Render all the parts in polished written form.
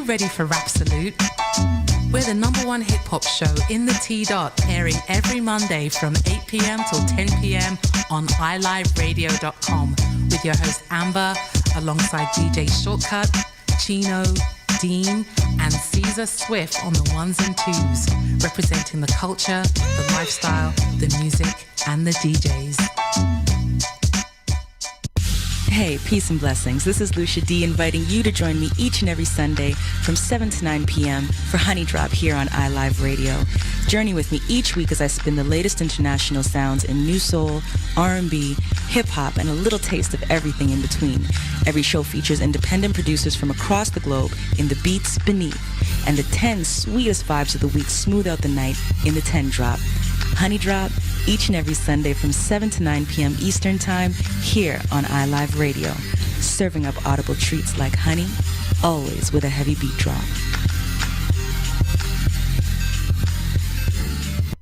you ready for Rapsalute? We're the #1 hip-hop show in the T-Dot, airing every Monday from 8 p.m. till 10 p.m. on iLiveRadio.com with your host Amber, alongside DJ Shortcut, Chino, Dean, and Caesar Swift on the ones and twos, representing the culture, the lifestyle, the music, and the DJs. Hey, peace and blessings. This is Lucia D inviting you to join me each and every Sunday from 7 to 9 p.m. for Honey Drop here on iLive Radio. Journey with me each week as I spin the latest international sounds in new soul, R&B, hip-hop, and a little taste of everything in between. Every show features independent producers from across the globe in the beats beneath, and the 10 sweetest vibes of the week smooth out the night in the 10 Drop. Honey Drop, each and every Sunday from 7 to 9 p.m. Eastern Time, here on iLive Radio, serving up audible treats like honey, always with a heavy beat drop.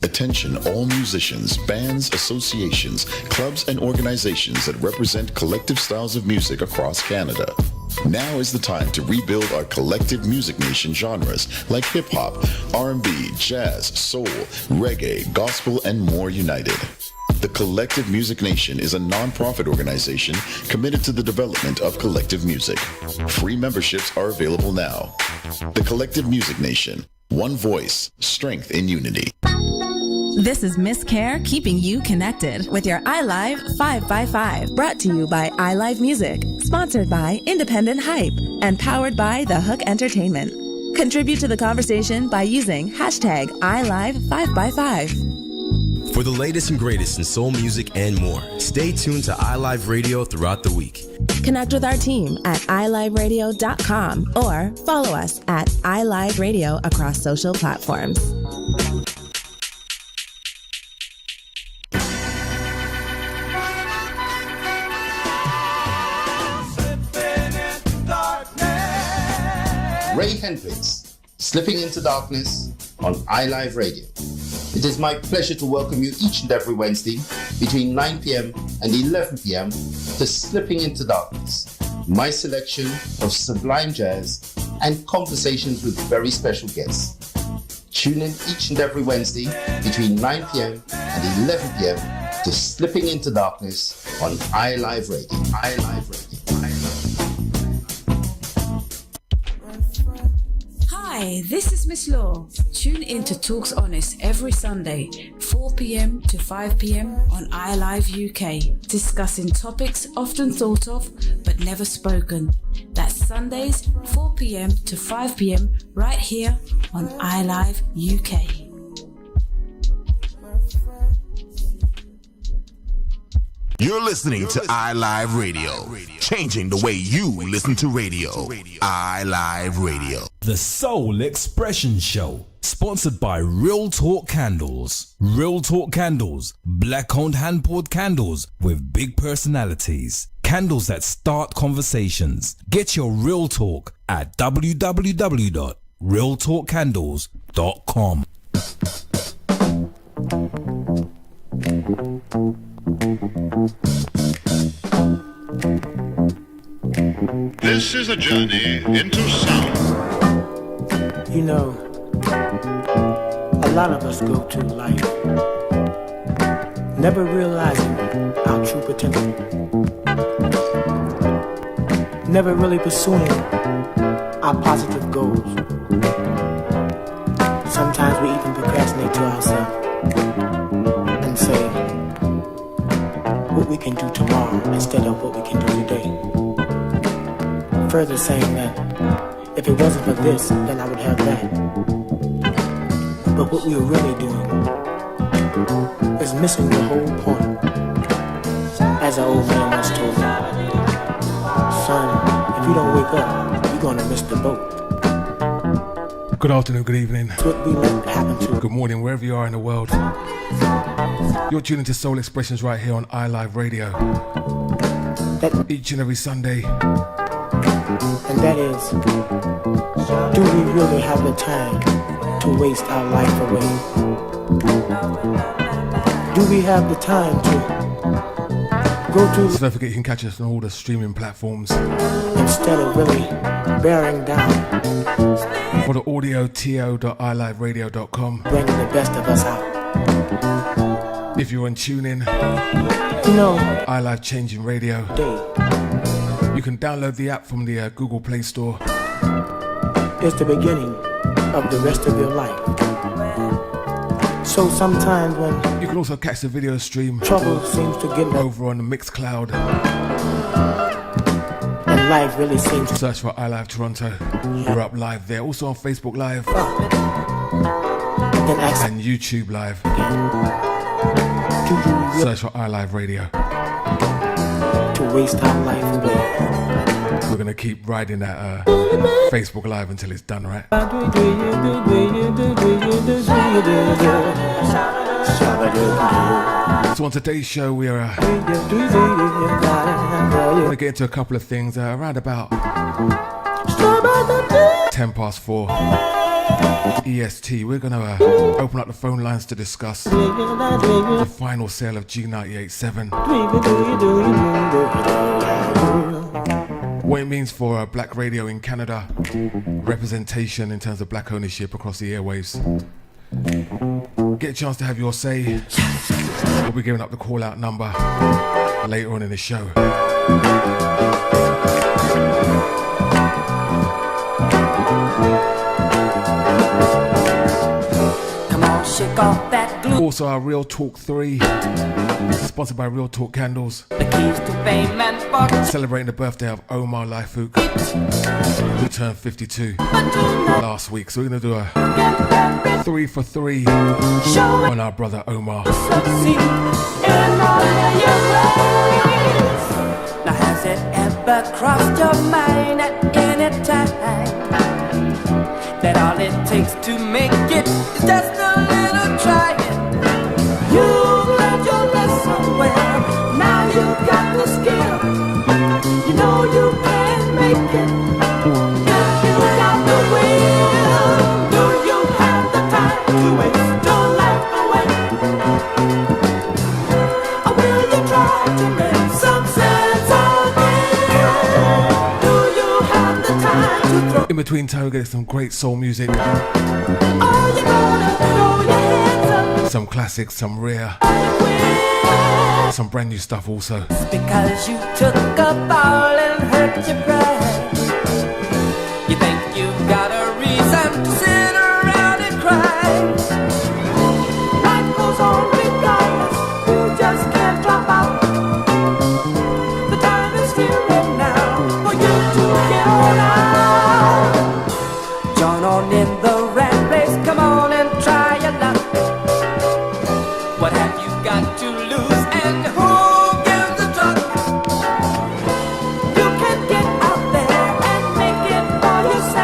Attention all musicians, bands, associations, clubs, and organizations that represent collective styles of music across Canada. Now is the time to rebuild our collective music nation genres like hip-hop, R&B, jazz, soul, reggae, gospel, and more united. The Collective Music Nation is a non-profit organization committed to the development of collective music. Free memberships are available now. The Collective Music Nation. One voice, strength in unity. This is Miss Care keeping you connected with your iLive 5x5. Brought to you by iLive Music. Sponsored by Independent Hype and powered by The Hook Entertainment. Contribute to the conversation by using hashtag iLive5x5. For the latest and greatest in soul music and more, stay tuned to iLive Radio throughout the week. Connect with our team at iLiveRadio.com or follow us at iLive Radio across social platforms. Ray Hendricks, Slipping into Darkness on iLive Radio. It is my pleasure to welcome you each and every Wednesday between 9 p.m. and 11 p.m. to Slipping into Darkness, my selection of sublime jazz and conversations with very special guests. Tune in each and every Wednesday between 9 p.m. and 11 p.m. to Slipping into Darkness on iLive Radio. iLive Radio. Hi, this is Miss Law. Tune in to Talks Honest every Sunday, 4 p.m. to 5 p.m. on iLive UK, discussing topics often thought of but never spoken. That's Sundays, 4 p.m. to 5 p.m. right here on iLive UK. You're listening to iLive Radio, changing the way you listen to radio. iLive Radio. The Soul Expression Show, sponsored by Real Talk Candles. Real Talk Candles, black-owned hand-poured candles with big personalities. Candles that start conversations. Get your Real Talk at www.realtalkcandles.com. This is a journey into sound. You know, a lot of us go through life never realizing our true potential, never really pursuing our positive goals. Sometimes we even procrastinate to ourselves and say what we can do tomorrow instead of what we can do today. Further saying that if it wasn't for this, then I would have that. But what we are really doing is missing the whole point. As our old man once told me, son, if you don't wake up, you're gonna miss the boat. Good afternoon, good evening, What we let happen to good morning, wherever you are in the world. You're tuning to Soul Expressions right here on iLive Radio. Each and every Sunday. And that is, do we really have the time to waste our life away? Do we have the time to go to... So don't forget you can catch us on all the streaming platforms. Instead of really bearing down. For the audio, to.iliveradio.com. Bringing the best of us out. If you're on TuneIn, iLive Changing Radio. You can download the app from the Google Play Store. It's the beginning of the rest of your life. So sometimes when you can also catch the video stream, trouble seems to get over on the Mixcloud. And life really seems to search for iLive Toronto. We're up live there. Also on Facebook Live and YouTube Live. Search for iLive Radio. To waste our life away. We're gonna keep riding that Facebook Live until it's done, right? So on today's show, we are gonna get into a couple of things around about 4:10 EST. We're gonna open up the phone lines to discuss the final sale of G98.7. What it means for black radio in Canada, representation in terms of black ownership across the airwaves. Get a chance to have your say. We'll be giving up the call out number later on in the show. Shake off that glue. Also our Real Talk 3, sponsored by Real Talk Candles. The keys to fame and fortune. Celebrating the birthday of Omar Laifouk, who turned 52 last week. So we're going to do a 3 for 3 on our brother Omar. Now has it ever crossed your mind at any time that all it takes to make it is just a little trying? You learned your lesson well, now you got the skill. You know you can make it if you got the will. Do you have the time to waste your life away? Or will you try to make some sense again? Do you have the time to throw? In between time, we get some great soul music. Some classics, some rare, some brand new stuff also. Because you took a fall and hurt your pride. You think you've got a reason to sit around and cry. Life goes on regardless, you just can't drop out. The time is here and now for you to get on out. Join on in the rat race, come on and try your luck. What have you got to lose and who gives the truck? You can get out there and make it for yourself.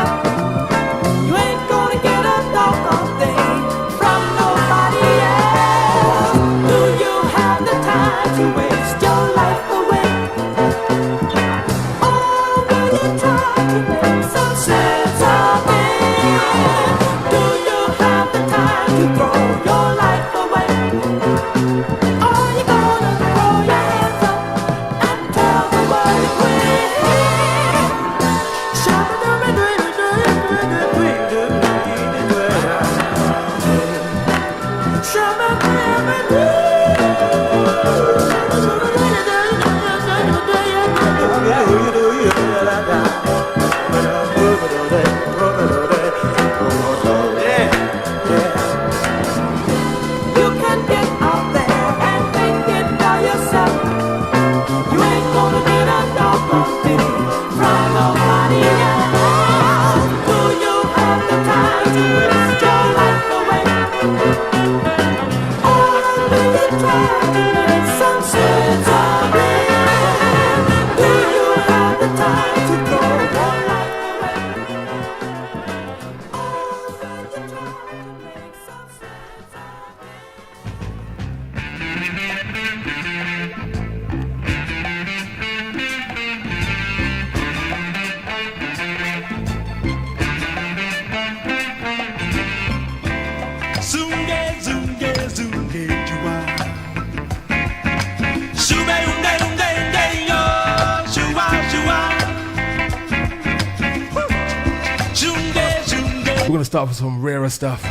We're gonna start with some rarer stuff.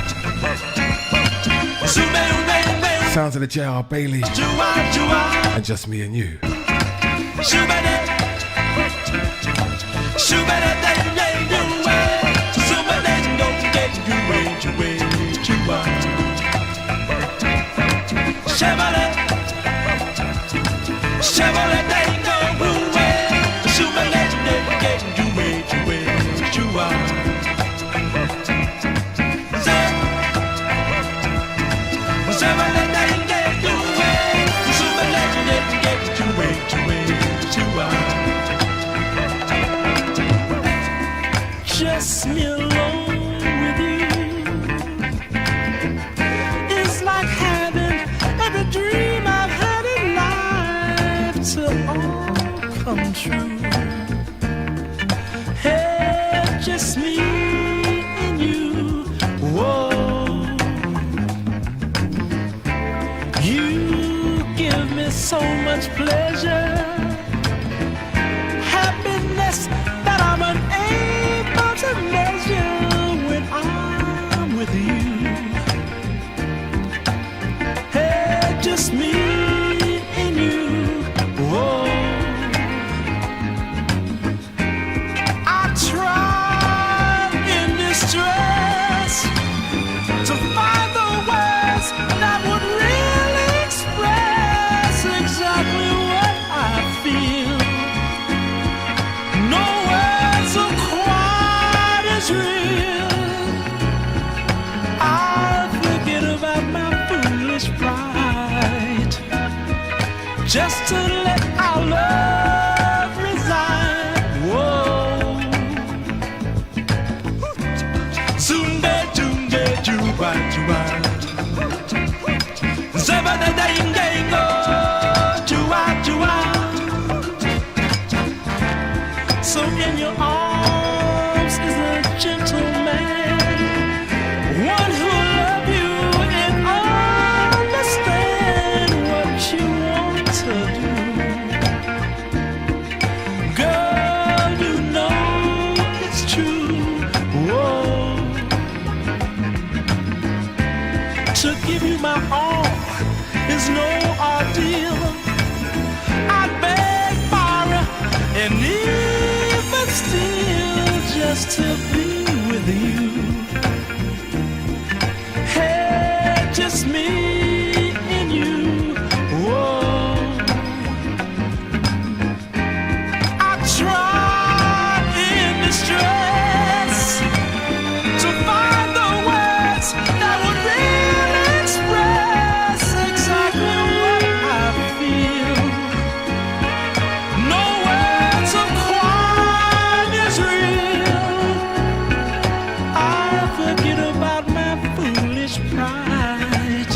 Sounds of the J.R. Bailey. And Just Me and You. Just me alone with you. It's like having every dream I've had in life to all come true. Hey, just me and you. Whoa, you give me so much pleasure, happiness that I'm unable to measure when I'm with you. Hey, just me and you. Whoa, I tried in distress to find the words that would really express exactly what I feel. No words are quite as real. I forget about my foolish pride, just to let our love reside. Whoa, Zumba, Jumba, Juba, Juba, Zabada, Dango, Jua, Jua. So in your arms is a gentleman, one who'll love you and understand what you want to do. Girl, you know it's true. Whoa, to give you my all is no ordeal. I beg, borrow, and even still just to be with you. Hey, just me and you. Whoa, I tried in distress to find the words that would really express exactly what I feel. No words are quite as real. I forget about my foolish pride,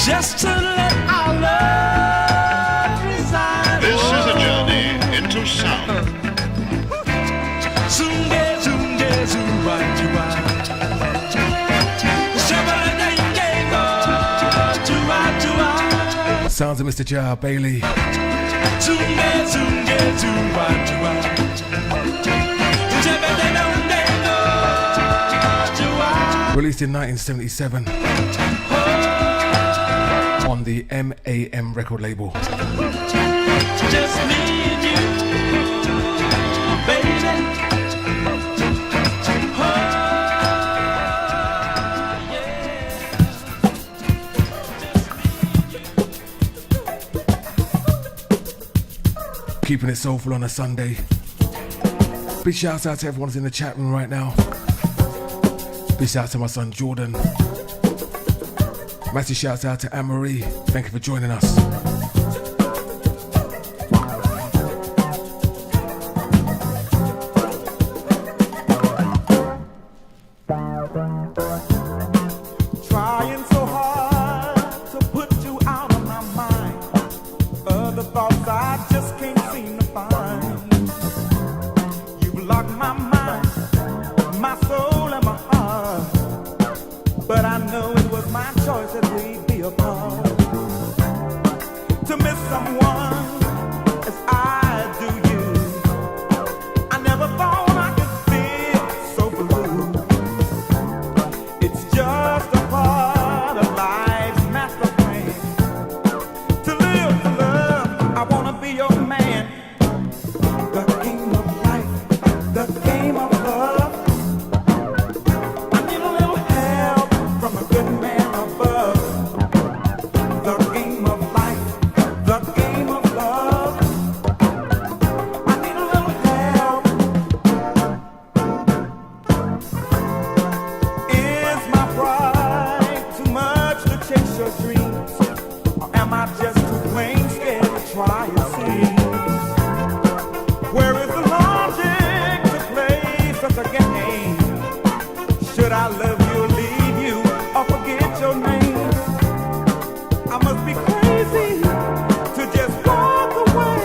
just to let our love reside. This is a journey into sound. Zunge, zunge, zumba, jua. Shabba-da-dang-dang-go, jua, jua. Sounds of Mr. J.R. Bailey. Zunge, zunge, zumba, jua. Shabba-da-dang-dang-go, jua. Released in 1977 on the MAM record label. Just me and you, baby. Keeping it soulful on a Sunday. Big shouts out to everyone who's in the chat room right now. Big shouts to my son Jordan. Massive shouts out to Anne-Marie. Thank you for joining us. Trying so hard to put you out of my mind. Other thoughts I just can't seem to find. You've locked my mind, my soul and my heart. But I know it was my choice that we'd be apart. I love you or leave you or forget your name. I must be crazy to just walk away.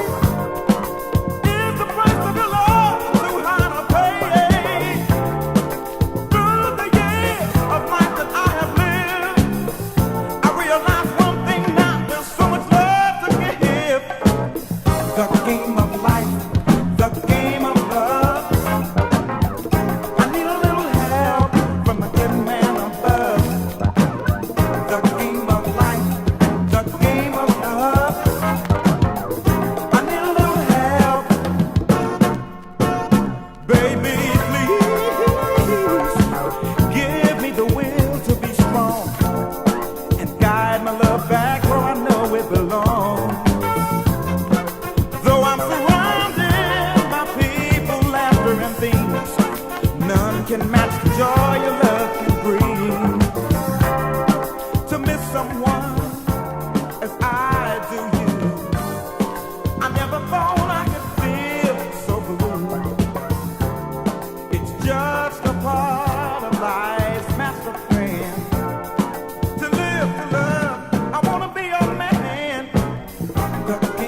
Is the price of your love too high to pay? Through the years of life that I have lived, I realize one thing now: there's so much love to give. The game of life, the game of love. I need a little help from the good man above. The game of life, the game of love. I need a little help. Baby, please give me the will to be strong and guide my love back where I know it belongs. Though I'm surrounded by people, laughter and things, none can match the joy your love can bring. To miss someone as I do you, I never thought I could feel so blue. It's just a part of life's master plan. To live, to love, I wanna be your man.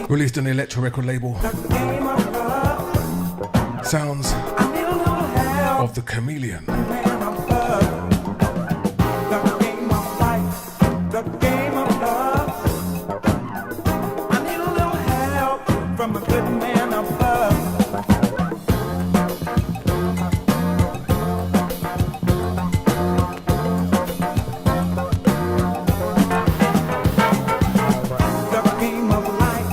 Released on the Electro record label. Game of love, Sounds I need a little help. of the Chameleon. Man of love, the game of life, the game of love. I need a little help from a good man above. The game of life,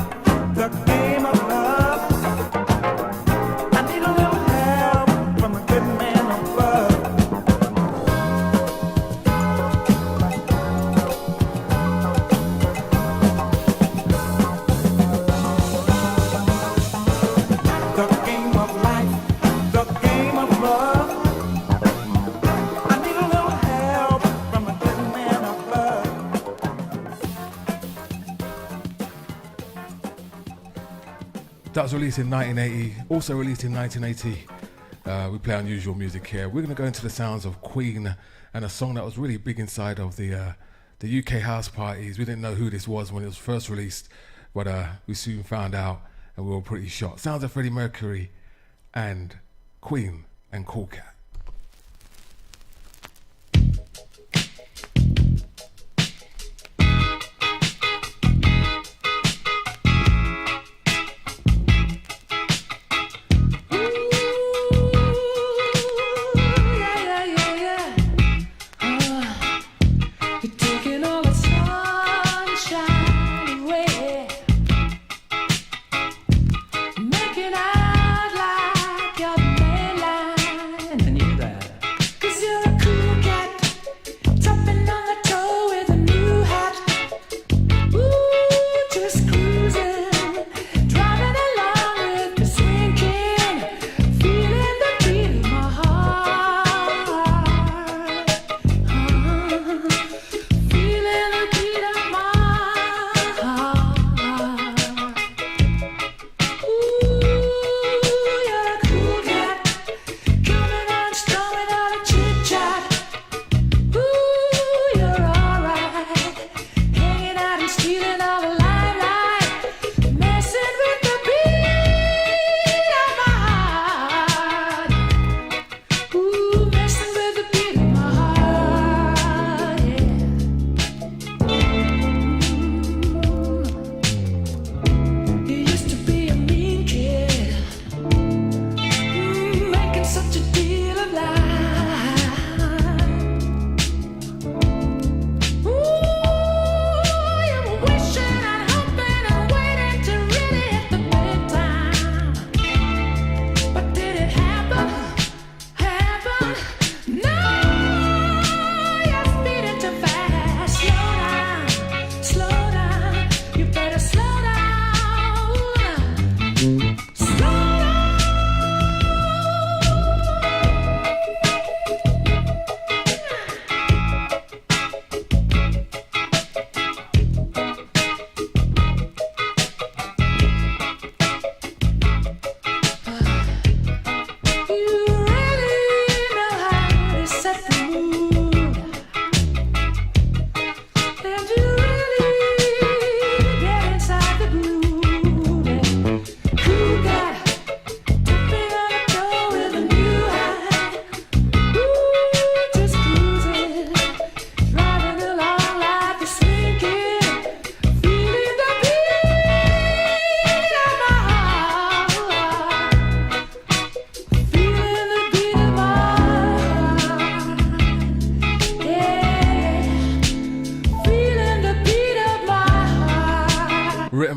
the game of love. I need a little help from a good man above. The game of life, the game of love. I need a little help from a good man above. That was released in 1980, also released in 1980. We play unusual music here. We're going to go into the sounds of Queen and a song that was really big inside of the UK house parties. We didn't know who this was when it was first released, but we soon found out and we were pretty shocked. Sounds of Freddie Mercury and Queen and Cool Cat. You're taking all the sunshine away, making out like you're the mainline, and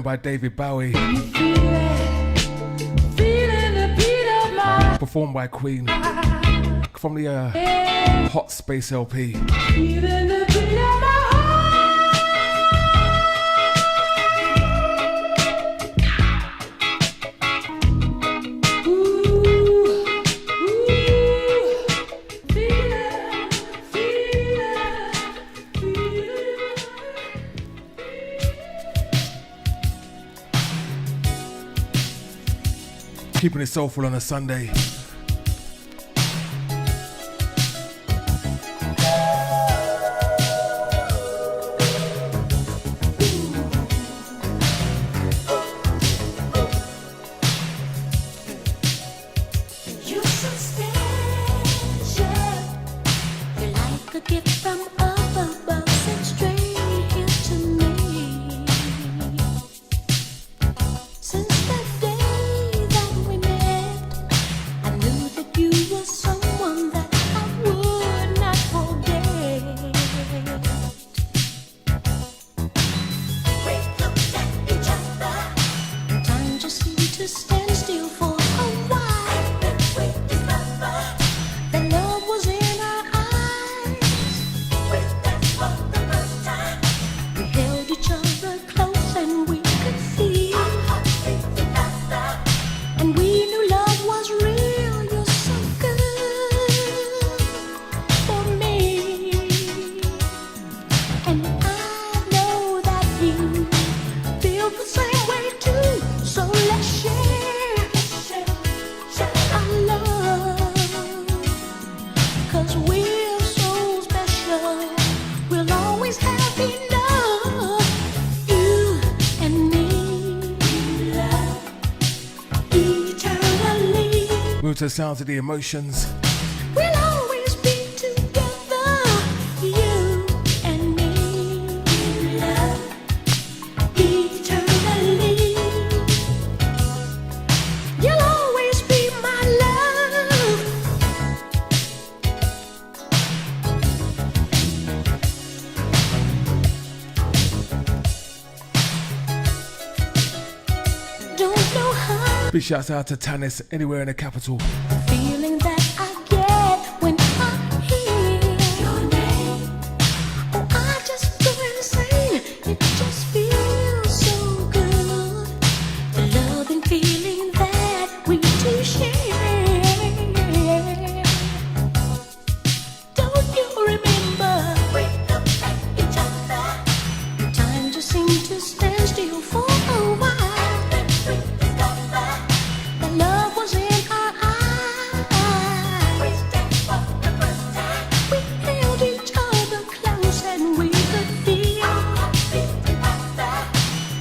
by David Bowie. Performed by Queen. From the Hot Space LP. Keeping it soulful on a Sunday. To the sounds of the Emotions. We'll always be together, you and me, in love, eternally. You'll always be my love. Don't know how. Big shouts out to Tanis anywhere in the capital. Feeling that I get when I hear your name. Oh, I just go insane. It just feels so good. The love and feeling that we two share. Don't you remember? We looked at each other. Time just seemed to stand still for a while. Love was in our eyes. We held each other close and we could feel.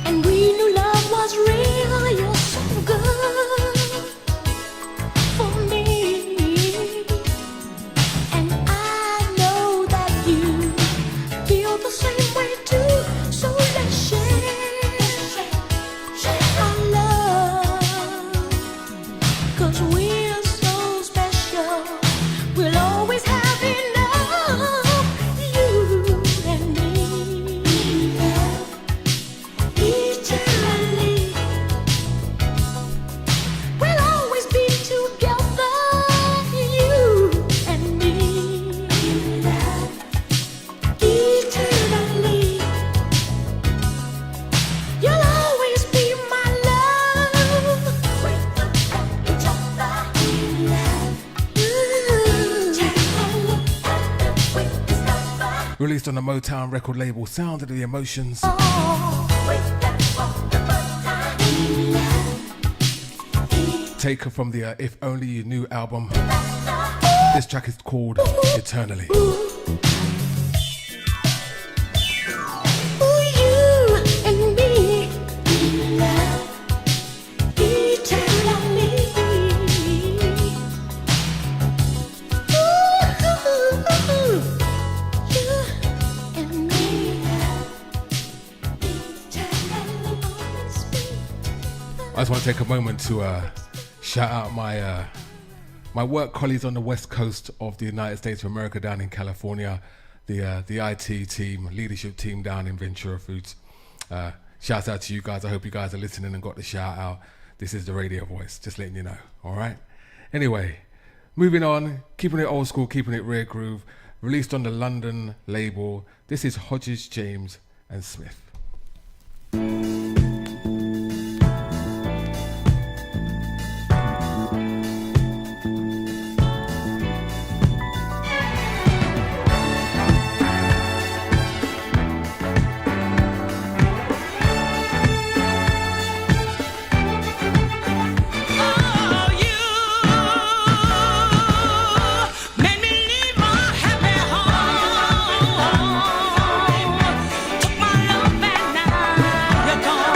And we knew love was real. You're so good for me. And I know that you feel the same way too. So let's share our love. 'Cause we're so special, we'll always have enough, you and me, eternally. We'll always be together, you and me, eternally. You'll always be my love. Released on the Motown record label Sound of the Emotions. Taken from the If Only You Knew album. This track is called Eternally. I just want to take a moment to shout out my work colleagues on the west coast of the United States of America down in California, the IT team, leadership team down in Ventura Foods. Shout Shout out to you guys. I hope you guys are listening and got the shout out. This is the radio voice, just letting you know. All right. Anyway, moving on, keeping it old school, keeping it rare groove. Released on the London label. This is Hodges, James and Smith. Took my love and now you're gone.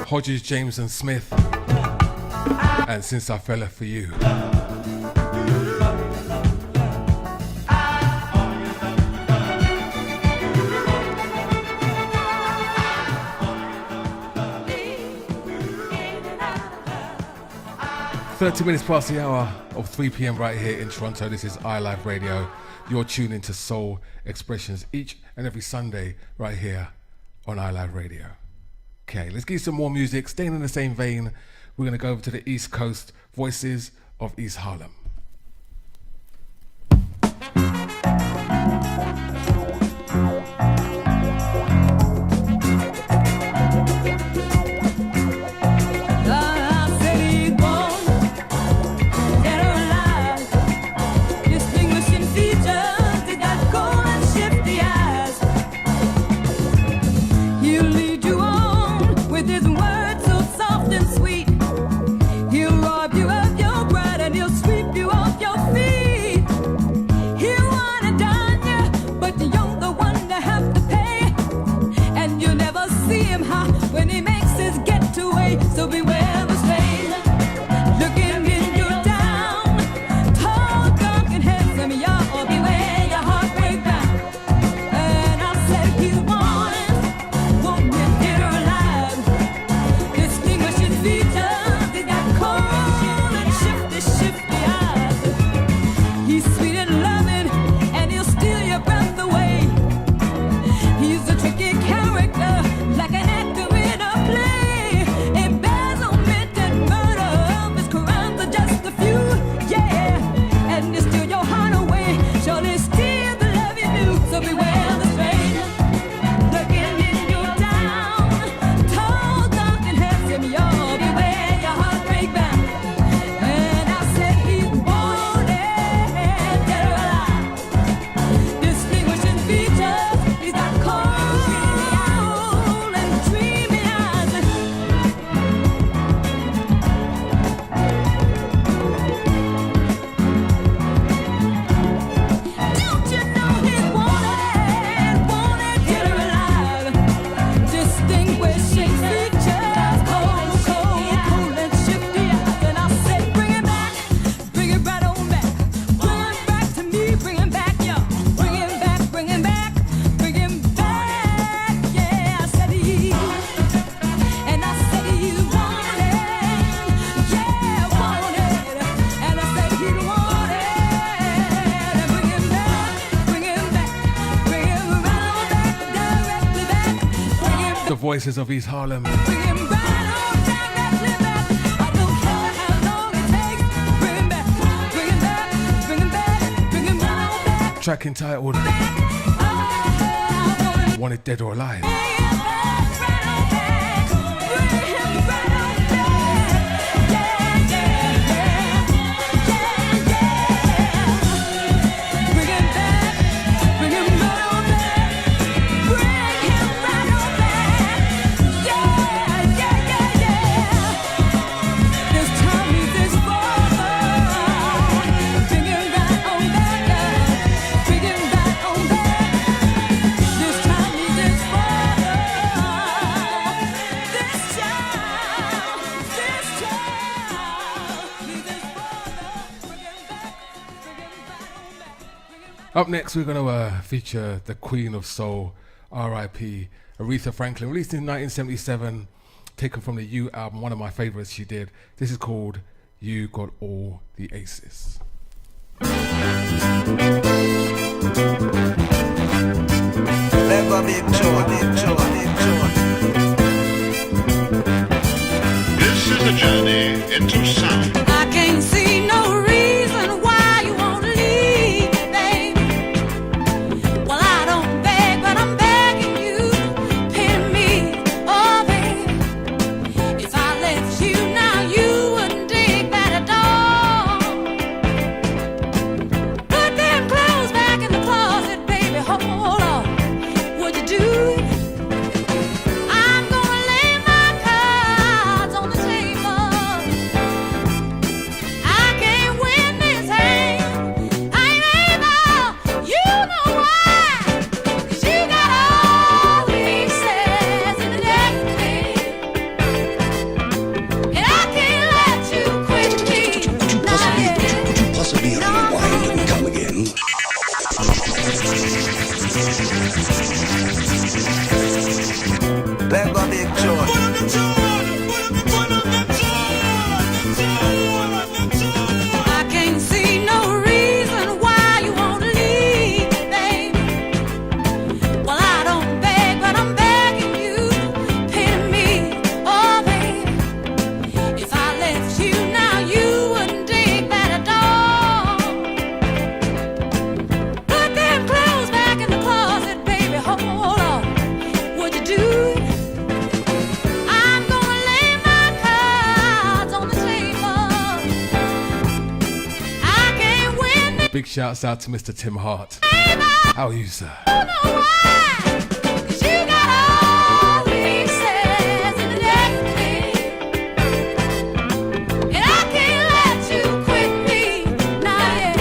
Hodges, James and Smith, and Since I Fell For You. .30 past the hour of 3 p.m. right here in Toronto. This is iLive Radio. You're tuned into Soul Expressions each and every Sunday right here on iLive Radio. Okay, let's get some more music. Staying in the same vein, we're going to go over to the East Coast. Voices of East Harlem. So beware the strain. Look in me. voices of East Harlem. Track entitled Wanted Dead or Alive. Up next, we're going to feature the Queen of Soul, R.I.P. Aretha Franklin, released in 1977, taken from the You album, one of my favorites she did. This is called You Got All the Aces. This is a journey into sound. I can't see no reason why you won't leave, baby. Well, I don't beg, but I'm begging you, pity me, oh baby. If I left you now, you wouldn't dig that at all. Put them clothes back in the closet, baby, hold on. Would you do it? I'm gonna lay my cards on the table. I can't win this hand. I ain't able. You know why? 'Cause you got all these says in the deck, and I can't let you quit me. Could you possibly rewind and come again? Let go big joy. I can't see no reason why you won't leave, baby. Well, I don't beg, but I'm begging you, pity me, oh baby. If I left you now, you wouldn't dig that at all. Put them clothes back in the closet, baby, hold on. Would you do it? I'm gonna lay my cards on the table. I can't win this. Big shouts out to Mr. Tim Hart. How are you, sir? You know why? 'Cause you got all these says in the deck, and I can't let you quit me. Not yet,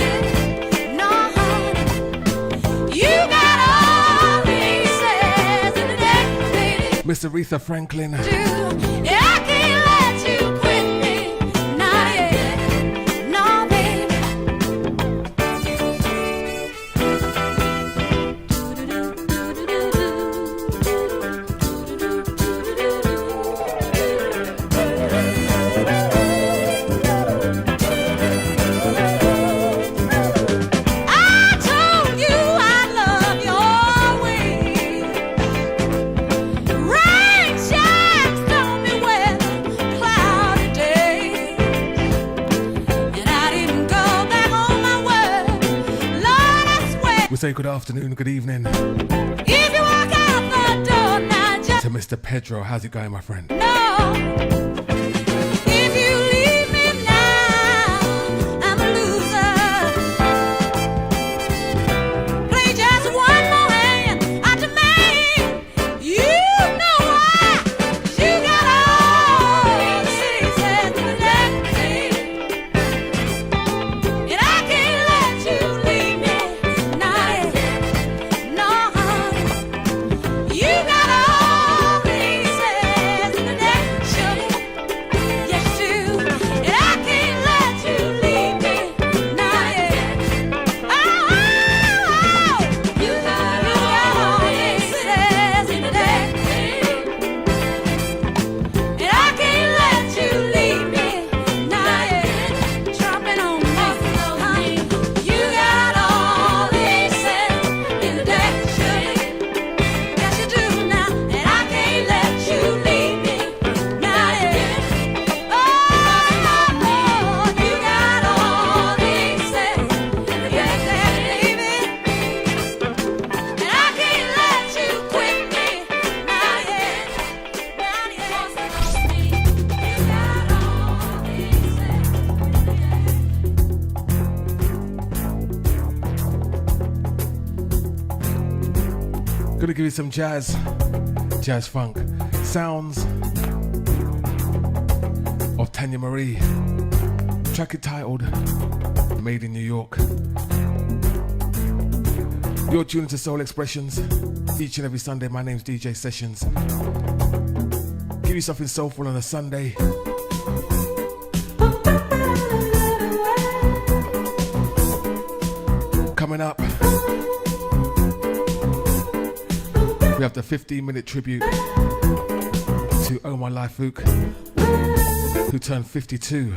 no, honey. You got all these says in the deck, Miss Aretha Franklin. and I can't let you quit me. Not yet, no, baby. I told you I love your way. Rain, shine, stormy weather, cloudy days, and I didn't go back on my word. Lord, I swear. We say good afternoon, good evening If you walk out the door now, just to Mr. Pedro. How's it going, my friend? know. If you leave me now, I'm a loser. Play just one more hand, I demand. You know why? 'Cause you got all the says in the deck, and I can't let you leave me. Not yet, no, honey. You got all these says in the deck, sugar. Yeah. Gonna give you some jazz funk sounds of Tanya Marie. Track entitled Made in New York. You're tuning to Soul Expressions each and every Sunday. My name's DJ Sessions. Give you something soulful on a Sunday. Coming up, we have the 15-minute tribute to Omar Laifouk, who turned 52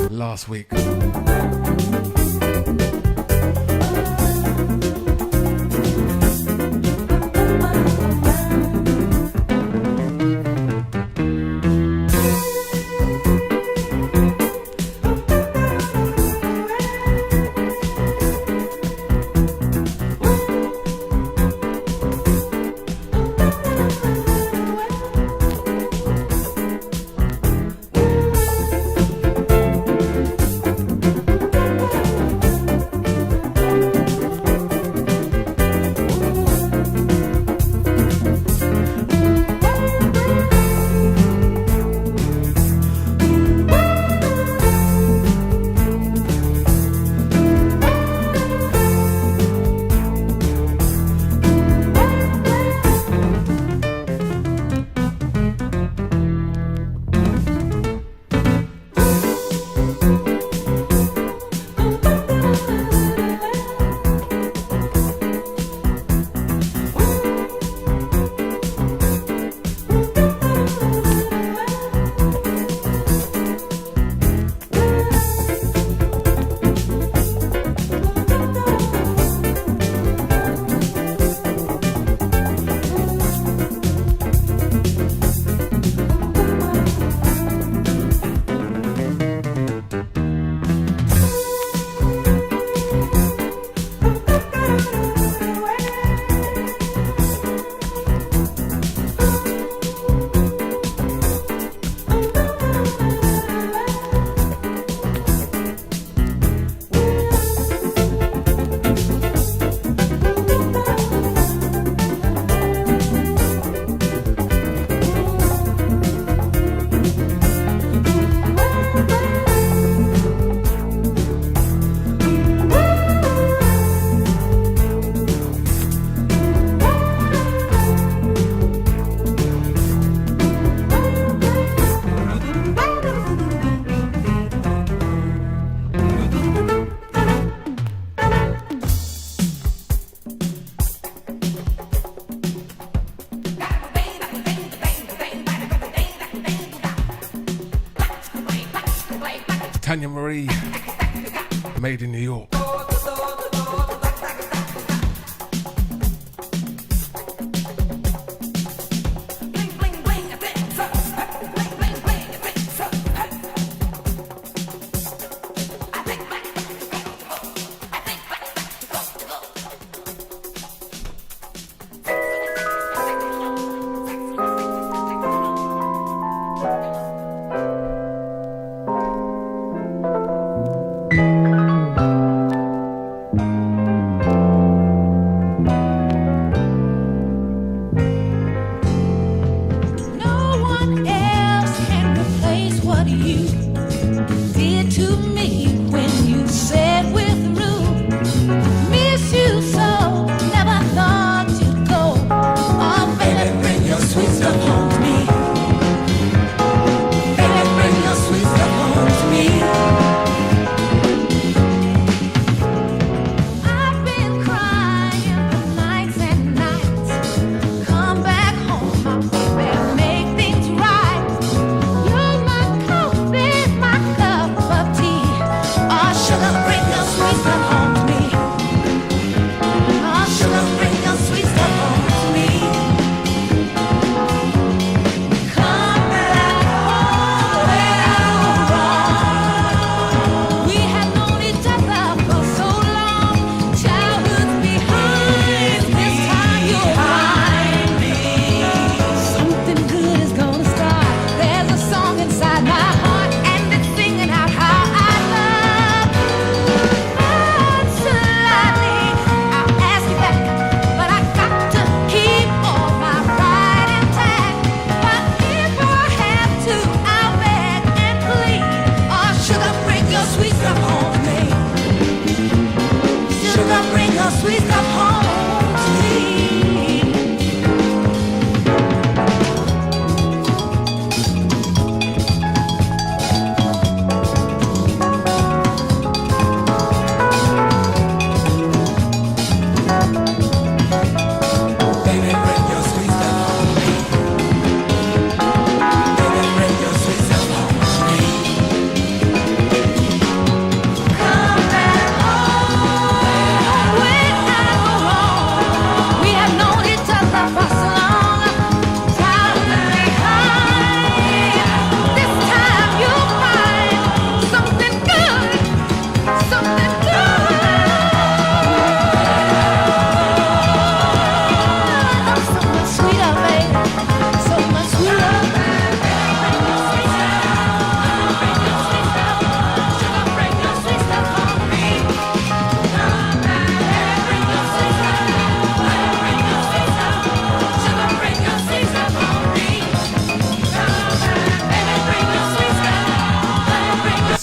last week. Tanya Marie, Made in New York.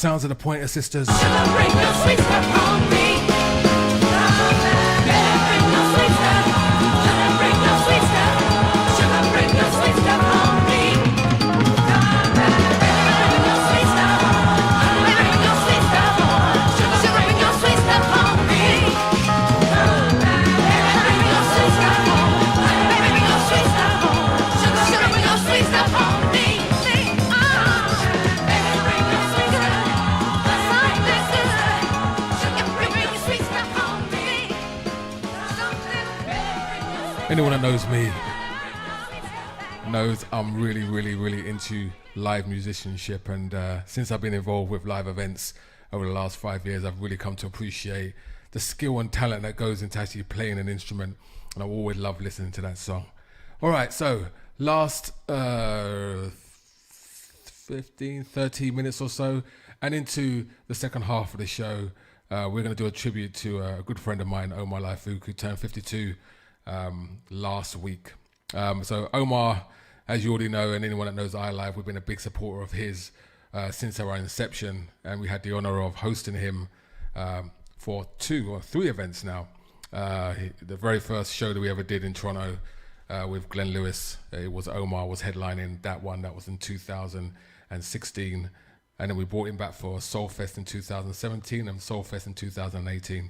sounds of the Pointer Sisters. Bring your sweet stuff on me. Bring your sweet stuff. Bring your sweet stuff. Sugar, bring your sweet stuff on me. Bring your sweet stuff. Bring your sweet stuff. Sugar, bring your sweet stuff on me. Bring your sweet stuff. Bring your sweet stuff. Sugar, bring your sweet stuff on me. Anyone that knows me knows I'm really into live musicianship, and since I've been involved with live events over the last 5 years, I've really come to appreciate the skill and talent that goes into actually playing an instrument, and I always love listening to that song. All right, so last 15-30 minutes or so, and into the second half of the show, we're going to do a tribute to a good friend of mine, Omar Laifouk, who turned 52 last week. So Omar, as you already know, and anyone that knows iLive, we've been a big supporter of his since our inception, and we had the honor of hosting him for 2 or 3 events now. The very first show that we ever did in Toronto with Glenn Lewis, it was Omar was headlining that one. That was in 2016, and then we brought him back for Soulfest in 2017 and Soulfest in 2018.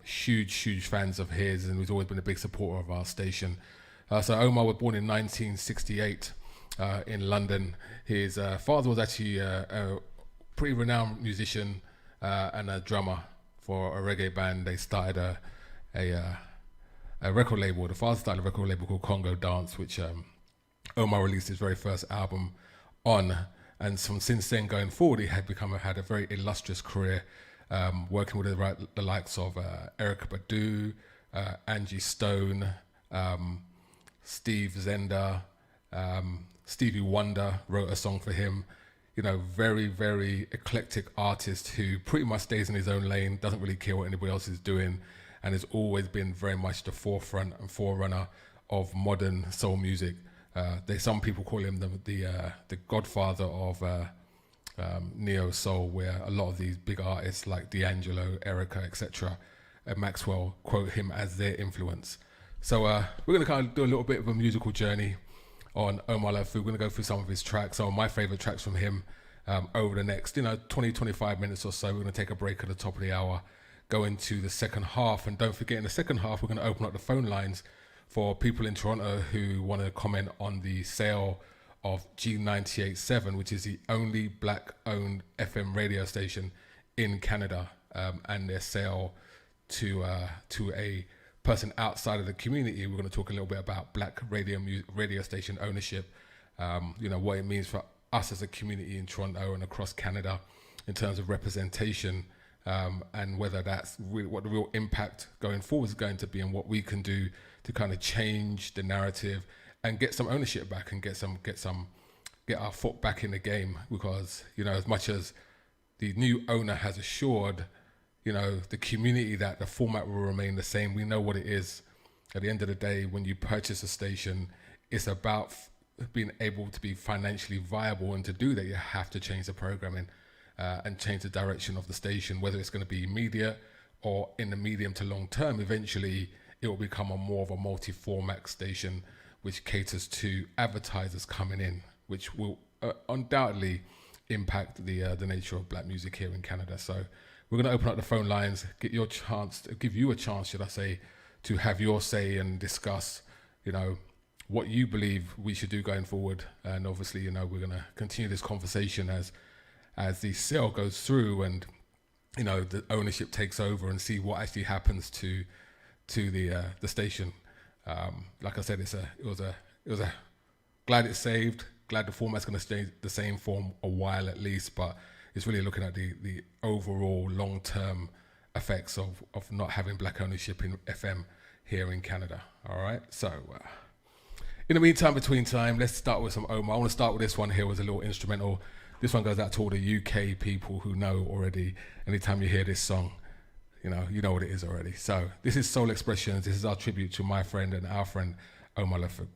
Huge fans of his, and he's always been a big supporter of our station. So Omar was born in 1968 in London. His father was actually a pretty renowned musician and a drummer for a reggae band. They started a record label. The father started a record label called Congo Dance, which Omar released his very first album on. And since then going forward, he had a very illustrious career, working with the likes of Erykah Badu, Angie Stone, Steve Zender, Stevie Wonder wrote a song for him. You know, very eclectic artist who pretty much stays in his own lane, doesn't really care what anybody else is doing, and has always been very much the forefront and forerunner of modern soul music. Some people call him the godfather of neo soul, where a lot of these big artists like D'Angelo, Erykah, etc., and Maxwell quote him as their influence. So we're going to kind of do a little bit of a musical journey on Omar Laifouk. We're going to go through some of his tracks, some of my favorite tracks from him, over the next 20-25 minutes or so. We're going to take a break at the top of the hour, go into the second half, and don't forget, in the second half we're going to open up the phone lines for people in Toronto who want to comment on the sale of G98.7, which is the only black-owned FM radio station in Canada, and their sale to a person outside of the community. We're going to talk a little bit about black radio station ownership, what it means for us as a community in Toronto and across Canada in terms of representation, and whether that's really what the real impact going forward is going to be, and what we can do to kind of change the narrative and get some ownership back and get our foot back in the game. Because, as much as the new owner has assured, the community that the format will remain the same, we know what it is. At the end of the day, when you purchase a station, it's about being able to be financially viable, and to do that, you have to change the programming and change the direction of the station, whether it's going to be immediate or in the medium to long term. Eventually, it will become more of a multi-format station, which caters to advertisers coming in, which will undoubtedly impact the nature of black music here in Canada. So we're going to open up the phone lines, give you a chance, should I say, to have your say and discuss, what you believe we should do going forward. And obviously, we're going to continue this conversation as the sale goes through, and the ownership takes over, and see what actually happens to the station. Like I said, it was a glad it's saved. Glad the format's going to stay the same for a while at least, but it's really looking at the overall long-term effects of not having black ownership in FM here in Canada. All right, so in the meantime, between time, let's start with some Omar. I want to start with this one here, was a little instrumental. This one goes out to all the UK people who know already. Anytime you hear this song, you know what it is already. So this is Soul Expressions. This is our tribute to my friend and our friend Omar Laifouk.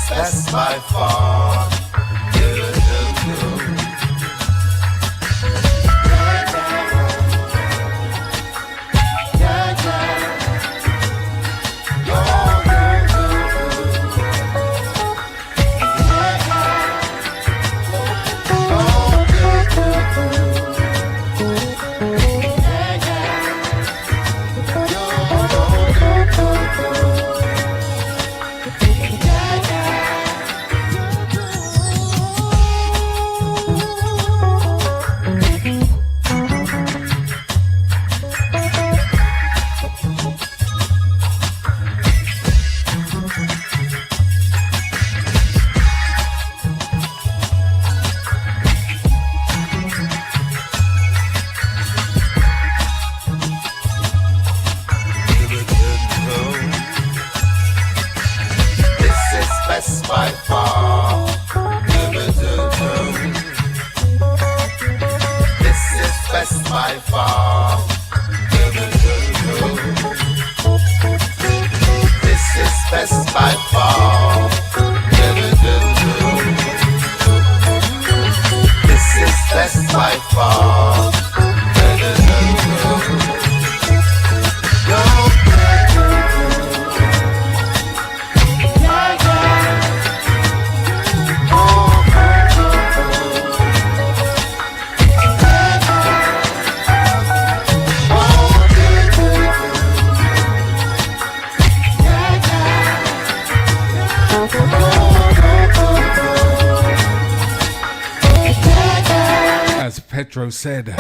best by far. Said smells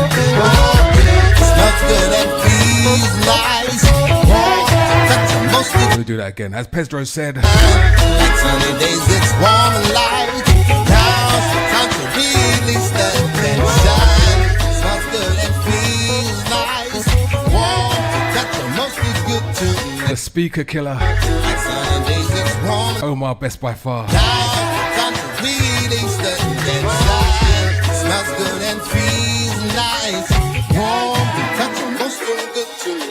good and feels nice. We'll do that again. As Pedro said, like sunny days, it's warm and light. Now's the time to release the tension. Smells good and feels nice. Warm, that's the most is good to me. The speaker killer, like sunny days, it's warm. Omar, best by far. Now's the time to release the tension. Smells good and feels nice. Warm, that's the most good to me.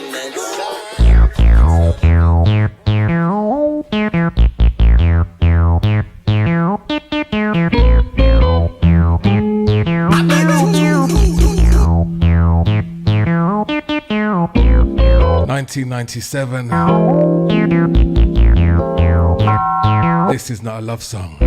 1997. This is not a love song.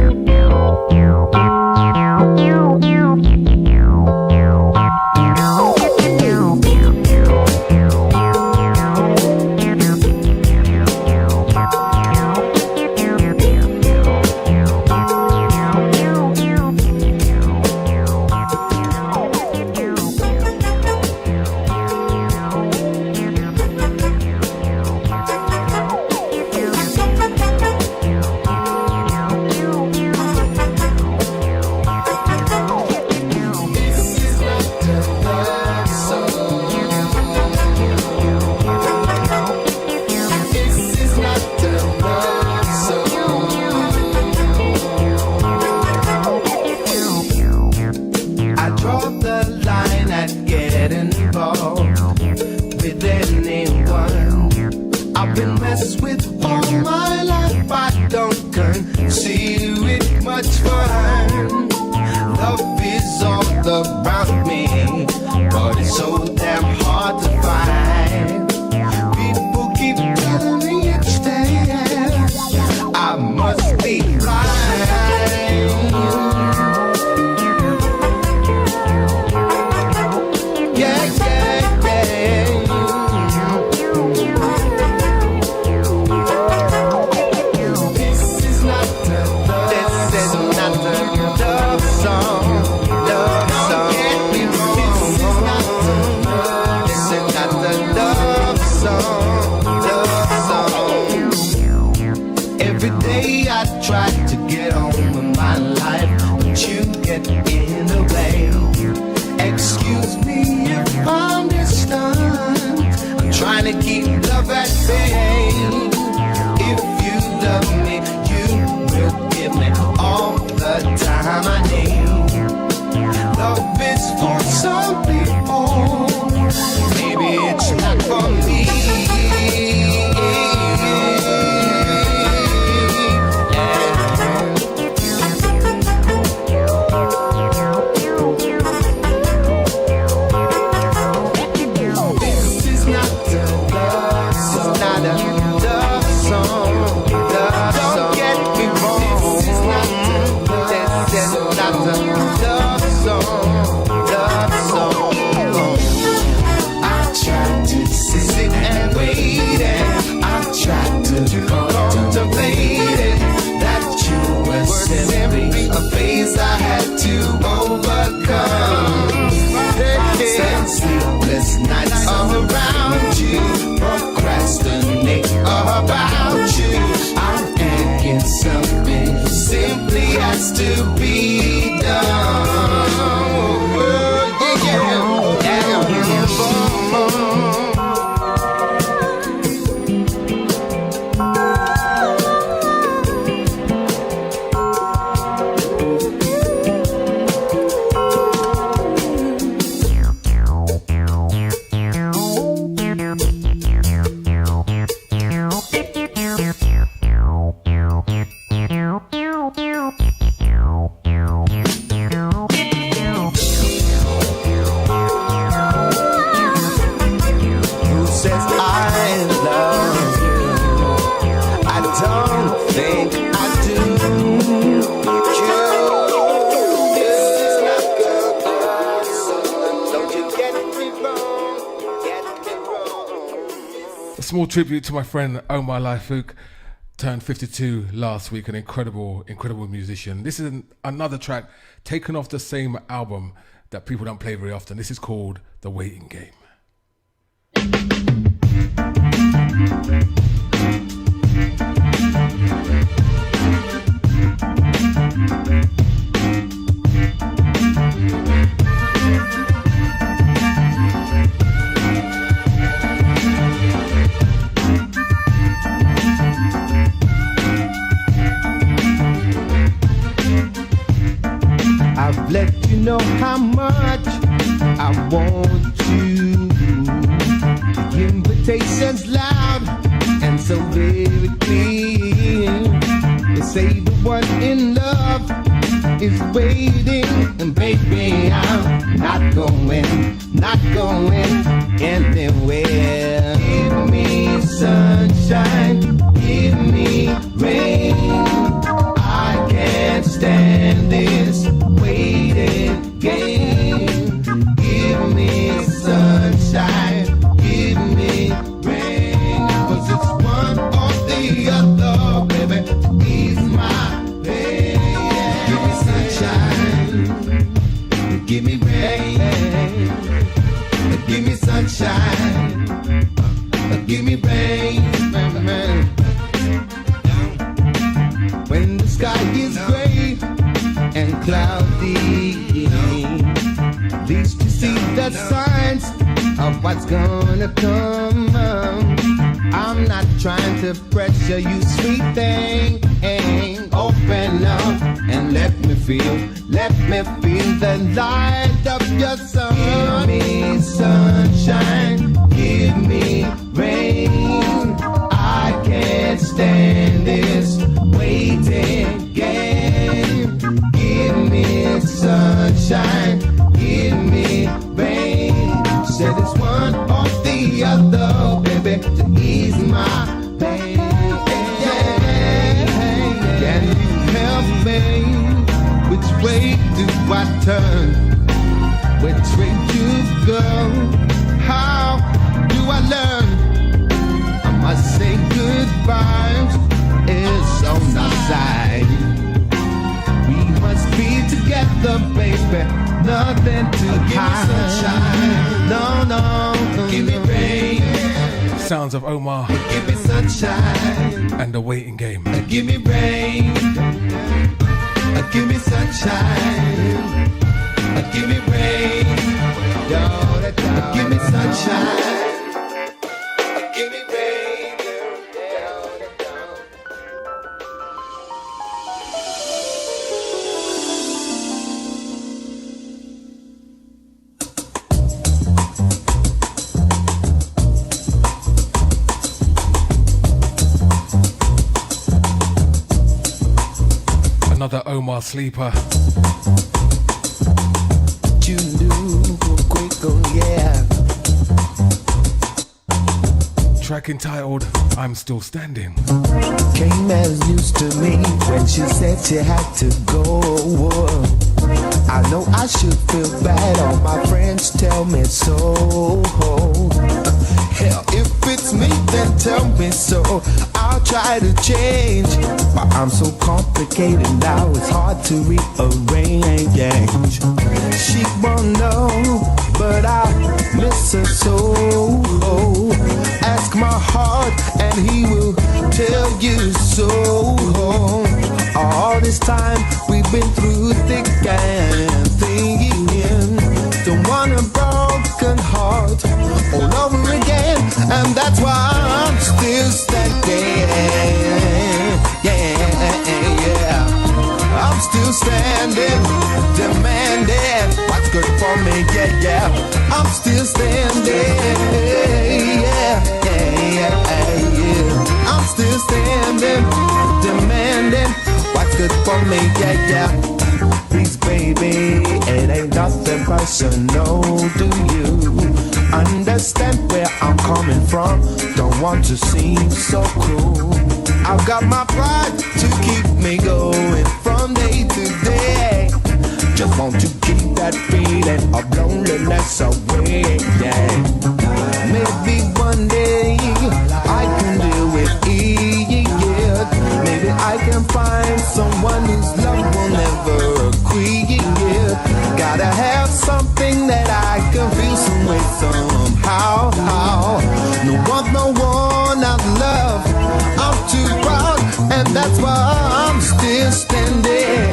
not a love song. Don't get me wrong. This is not a love song. Love song. I tried to sit and wait, and I tried to contemplate it. That you were simply a phase I had to overcome. Spend sleepless nights all around you, procrastinate about you. I'm thinking something simply has to be done. Small tribute to my friend Omar Laifouk, turned 52 last week, an incredible musician. This is another track taken off the same album that people don't play very often. This is called The Waiting Game. I've let you know how much I want you. The invitation's loud and so very clear. They say the one in love is waiting, and baby, I'm not going anywhere. Give me sunshine, give me rain. I can't stand this waiting game. Give me sunshine, give me rain. 'Cause it's one or the other, baby, to ease my pain. Give me sunshine, give me rain. Give me sunshine, give me rain. When the sky is gray and cloudy, at least you see the signs of what's gonna come. I'm not trying to pressure you, sweet thing. Open up and let me feel the light of your sun. Give me sunshine, give me rain. I can't stand this waiting game. Give me sunshine, give me rain. Said it's one or the other, baby, to ease my pain. Can you help me? Which way do I turn? Which way to go? How do I learn? I must say goodbye. It's on our side. We must be together, baby. Nothing to hide. Give me sunshine. No. Give me rain. Sounds of Omar. Give me sunshine. And The Waiting Game. Give me rain. Give me sunshine. Give me rain. Give me sunshine. Give me rain. Another Omar sleeper. track entitled I'm Still Standing. Came as news to me when she said she had to go. I know I should feel bad, all my friends tell me so. Hell, if it's me, then tell me so. I'll try to change, but I'm so complicated now, it's hard to rearrange. She won't know, but I miss her so. Ask my heart and he will tell you so. All this time we've been through thick and thin. Don't want a broken heart all over again, and that's why I'm still standing. Yeah, I'm still standing, demanding what's good for me. Yeah, I'm still standing. Yeah, I'm still standing, demanding what's good for me. Yeah. Please, baby, it ain't nothing personal. Do you understand where I'm coming from? Don't want to seem so cruel. I've got my pride to keep me going from day to day. Just want to keep that feeling of loneliness away. Yeah. Maybe one day I can deal with it. Maybe I can find someone whose love will never quit. Gotta have something that I can feel some way somehow. No one I love. I'm too proud, and that's why I'm still standing.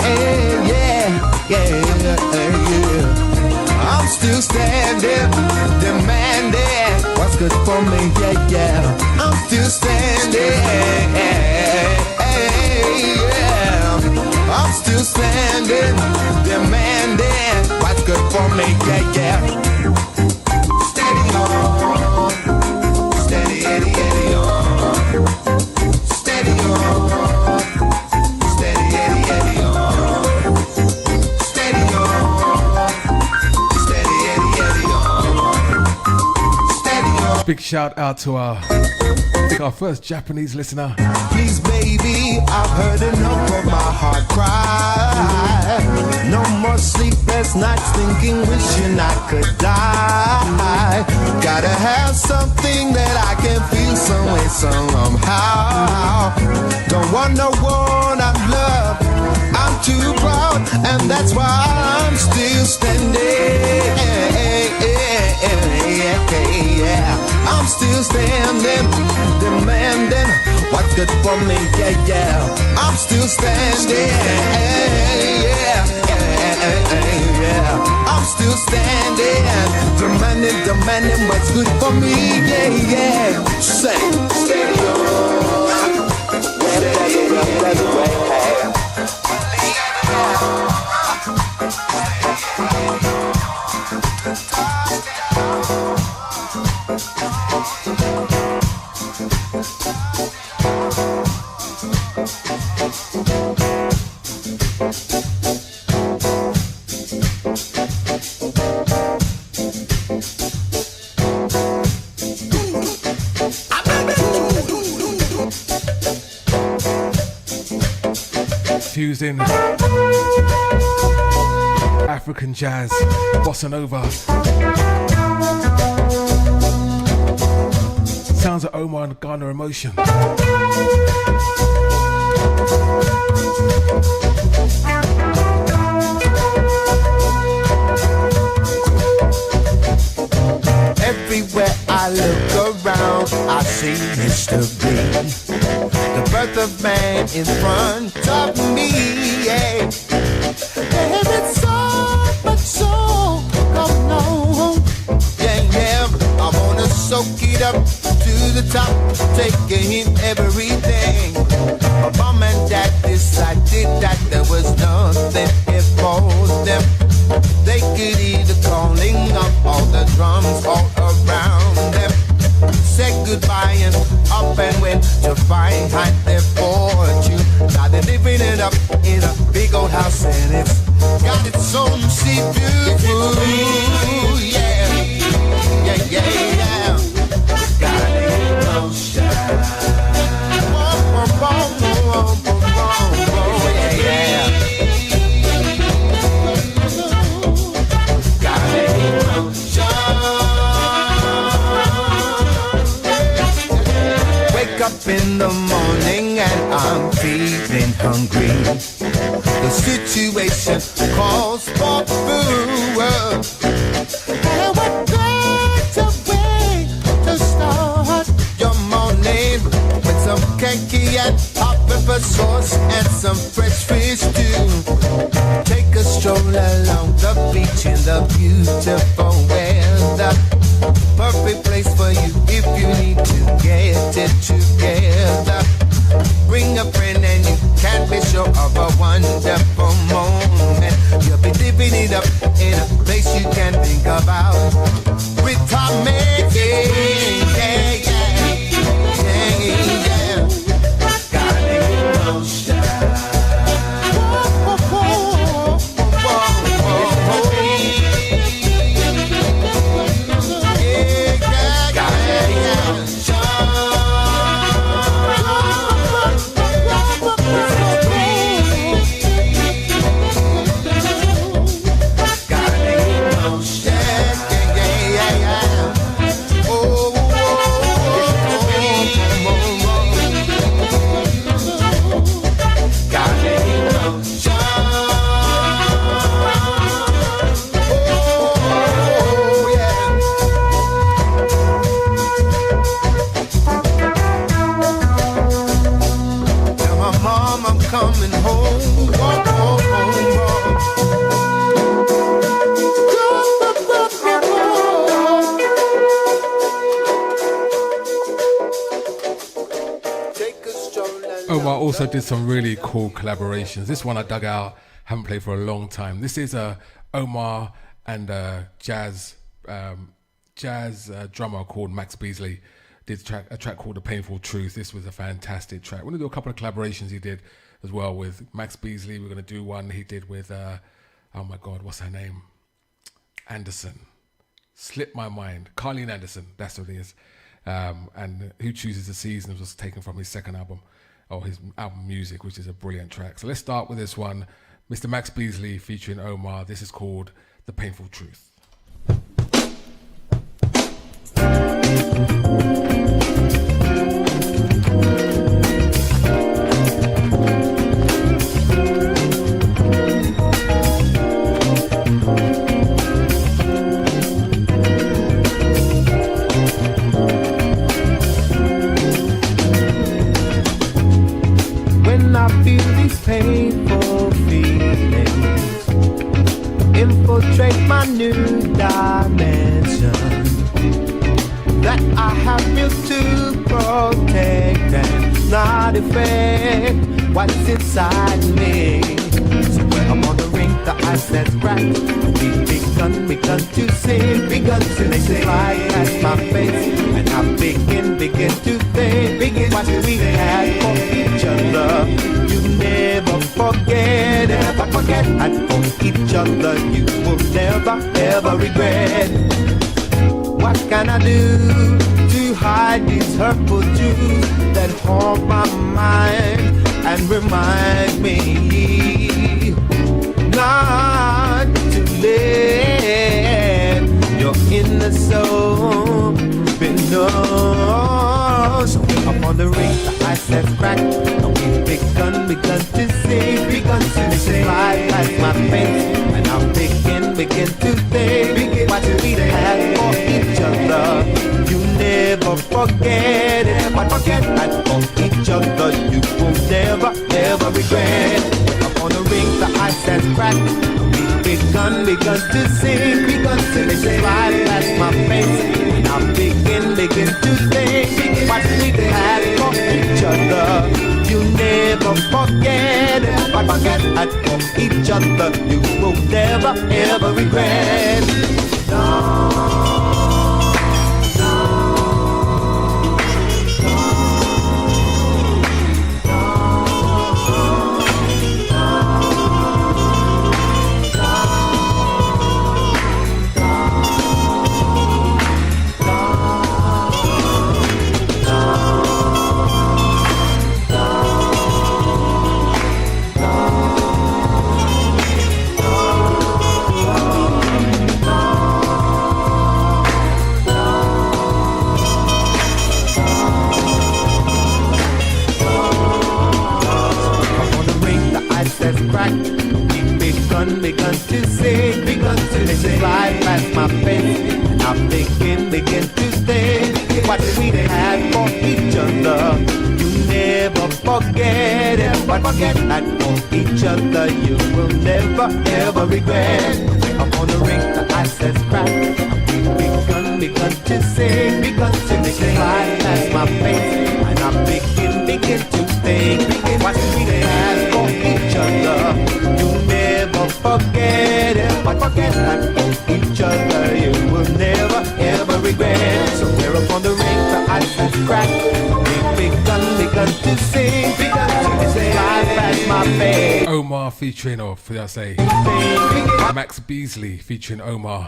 Yeah. I'm still standing, demanding what's good for me. Yeah. I'm still standing. I'm still standing, demanding what's good for me. Yeah. Steady on, steady on, steady on, steady on, steady on, steady on. Big shout out to our first Japanese listener. Please, baby, I've heard enough of my heart cry. No more sleepless nights thinking, wishing I could die. Gotta have something that I can feel some way, somehow. Don't want no one I love. I'm too proud, and that's why I'm still standing. I'm still standing, demanding what's good for me. Yeah. I'm still standing. Yeah. I'm still standing, demanding what's good for me. Yeah. Say, steady on. Fusing African jazz, bossa nova. Sounds of Omar and Ghana Emotion. Everywhere I look around, I see Mr. B, the birth of man in front of me. Yeah. There is so much so going on. Yeah. I wanna soak it up to the top, taking everything. My mom and dad decided that there was nothing for them. They could hear the calling of all the drums all around them. Said goodbye and up and went to find their fortune. Now they're living it up in a big old house, and it's got its own sea view. Yeah. Got a up in the morning and I'm feeling hungry. The situation calls for food. And what better way to start your morning with some cakey and hot pepper sauce and some fresh fish too. Take a stroll along the beach in the beautiful weather. Perfect place for you if you need to get it together. Bring a friend and you can be sure of a wonderful moment. You'll be living it up in a place you can think about. Retirement, yeah. Gotta make emotion. Omar also did some really cool collaborations. This one I dug out, haven't played for a long time. This is Omar and jazz drummer called Max Beasley did a track called The Painful Truth. This was a fantastic track. We're going to do a couple of collaborations he did as well with Max Beasley. We're going to do one he did with, oh my God, what's her name? Anderson. Slipped my mind. Carleen Anderson, that's what it is. And Who Chooses the Seasons was taken from his second album, or his album Music, which is a brilliant track. So let's start with this one. Mr. Max Beasley featuring Omar. This is called The Painful Truth. I feel these painful feelings infiltrate my new dimension that I have built to protect and not affect what's inside me. So when I'm on the ring, the ice that's cracked, we've begun to sing, begun to fly past my face, and I begin to think what we had for each other. You never forget, and for each other you will never ever regret. What can I do to hide these hurtful truths that haunt my mind and remind me not to let your inner soul be known? So I'm on the ring, the ice has cracked, and we've begun to sing, begun to fly past my face, and I'm begin to think what we had for each other. You never forget it, but and for each other you will never regret. I'm on the ring, the ice has cracked, and we've begun to sing, begun to fly past my face, and I'm begin to think what we had for each other. You never forget it, but and for each other you will never ever regret. No. crack. Begun to sing, begun to sing. Fly past my face, I begin to think what we had for each other. You never forget it, but forget that for each other you will never ever regret. Upon the ring, the ice says crack. Begun to sing, begun to sing. Fly past my face, and I begin to think what we had for each other. You never forget it, but forget that for each other you will never ever regret. So we're upon the ring, the ice has cracked. Begun to sing, begun to sing. Fly past my face. Omar featuring, or should I say, Max Beasley featuring Omar.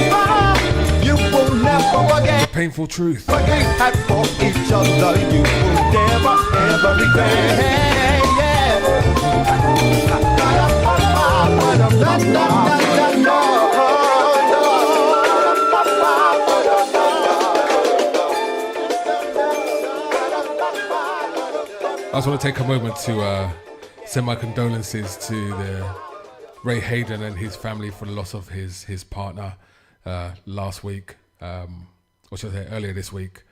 You will never forget. The Painful Truth. Forget that for each other you will never ever regret. I just want to take a moment to send my condolences to the Ray Hayden and his family for the loss of his partner last week, or should I say earlier this week.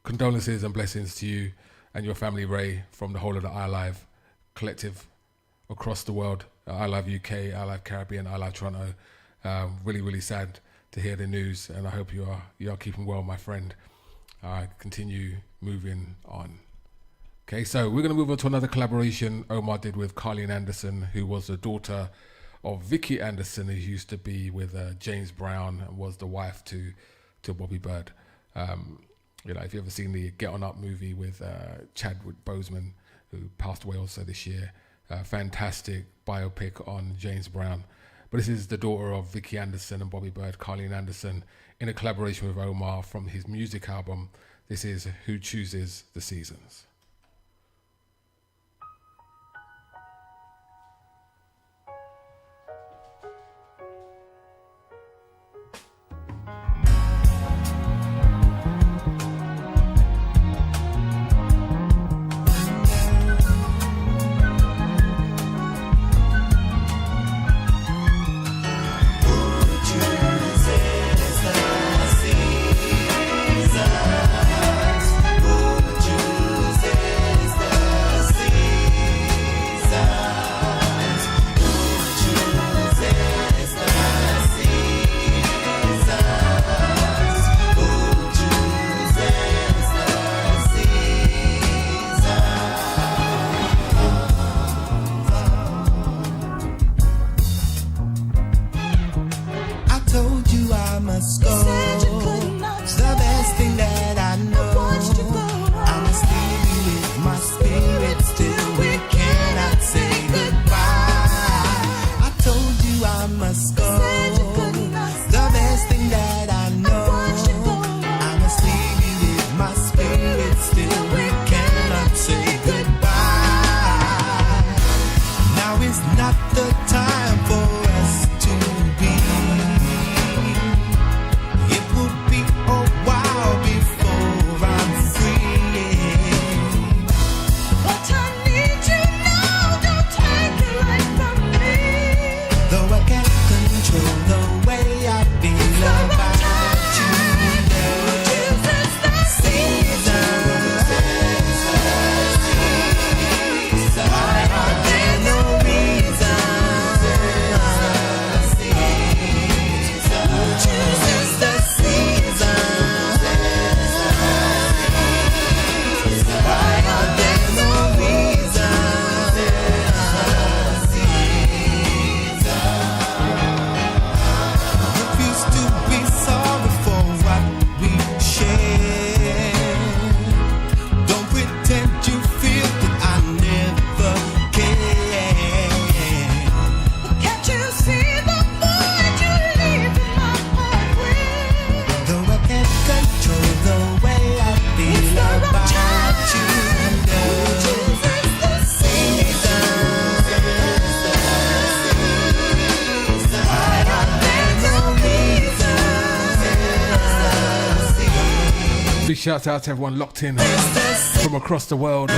Condolences and blessings to you and your family, Ray, from the whole of the iLive collective across the world. iLive UK, iLive Caribbean, iLive Toronto. Really, really sad to hear the news, and I hope you are keeping well, my friend. Continue moving on. Okay, so we're going to move on to another collaboration Omar did with Carleen Anderson, who was the daughter of Vicky Anderson, who used to be with James Brown and was the wife to Bobby Bird. You know, if you've ever seen the Get On Up movie with Chadwick Boseman, who passed away also this year, fantastic biopic on James Brown. But this is the daughter of Vicky Anderson and Bobby Bird, Carleen Anderson, in a collaboration with Omar from his music album. This is Who Chooses the Seasons. Shout out to everyone locked in from across the world.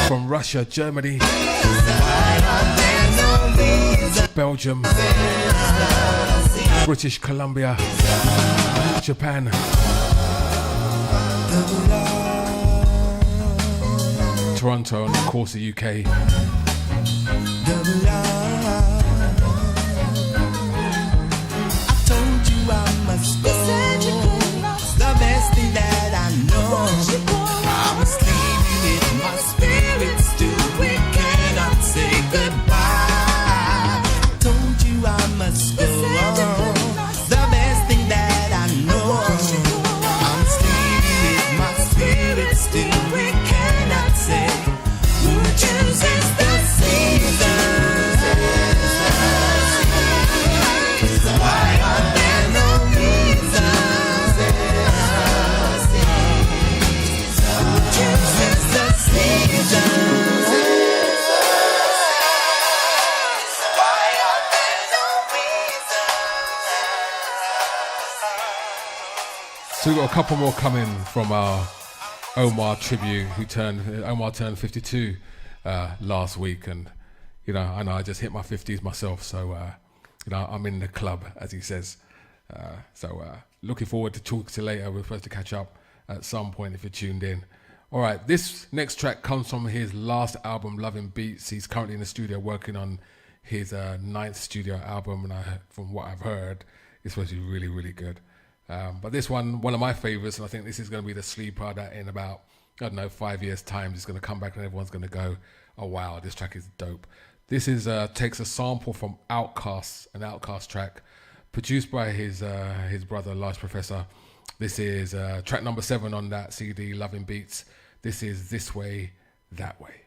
From Russia, Germany, Belgium, British Columbia, Japan, Toronto, and of course the UK. The best thing that I know, I must leave you with my spirit still. We cannot say goodbye. I told you I must go. The best thing that I know, I must leave you with my spirit still. We cannot say who chooses the season. Why are there no reasons? So we've got a couple more coming from our Omar tribute, Omar turned 52 last week, and I know I just hit my 50s myself, so I'm in the club, as he says. So looking forward to talking to you later. We're supposed to catch up at some point if you're tuned in. All right, this next track comes from his last album, Loving Beats. He's currently in the studio working on his 9th studio album, and from what I've heard, it's supposed to be really, really good. But this one of my favorites, and I think this is going to be the sleeper that in about, 5 years' time, is going to come back and everyone's going to go, oh wow, this track is dope. This is takes a sample from Outkast, an Outkast track, produced by his brother, Large Professor. This is track number 7 on that CD, Loving Beats. This is This Way, That Way.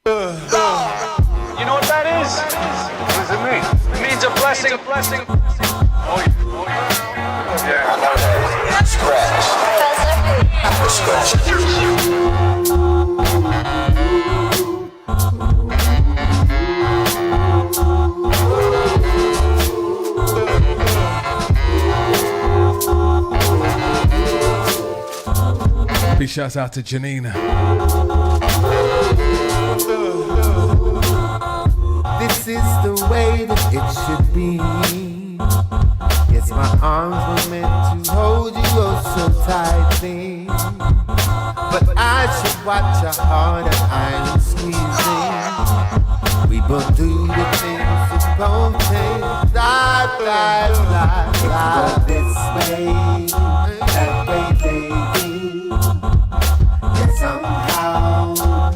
You know what that is? What does it mean? It means a blessing. A blessing. Oh yeah. I know that. Big shouts out to Janine. This is the way that it should be. Yes, my arms were meant to hold you oh so tightly, but I should watch how hard I'm squeezing. We both do the things that both take. Fly this way, that way, baby. Yet somehow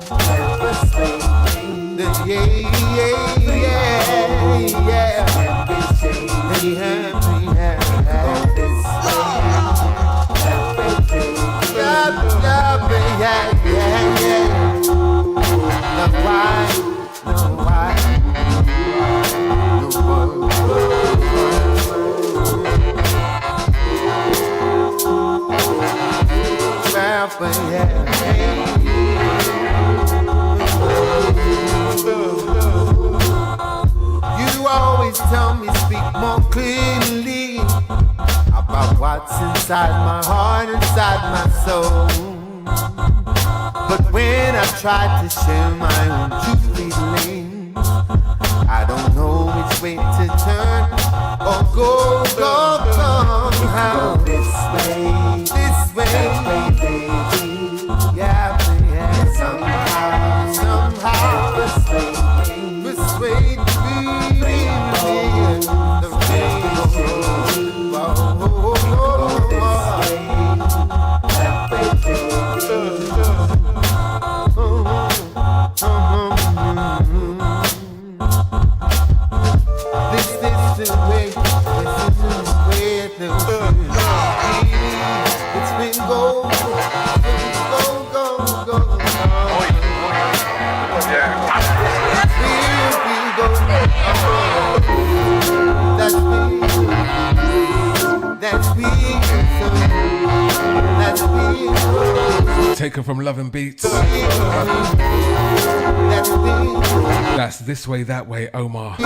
devastating. Yeah. You always tell me speak more clearly about what's inside my heart, inside my soul. But when I try to share my own true feelings, I don't know which way to turn or go. How this way, baby. Yeah. Somehow persuade me. The Taken from Loving Beats. That's This Way, That Way, Omar.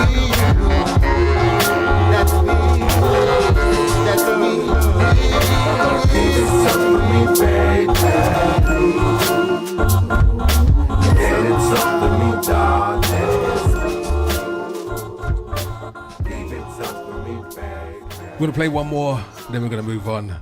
We're going to play one more, then we're going to move on.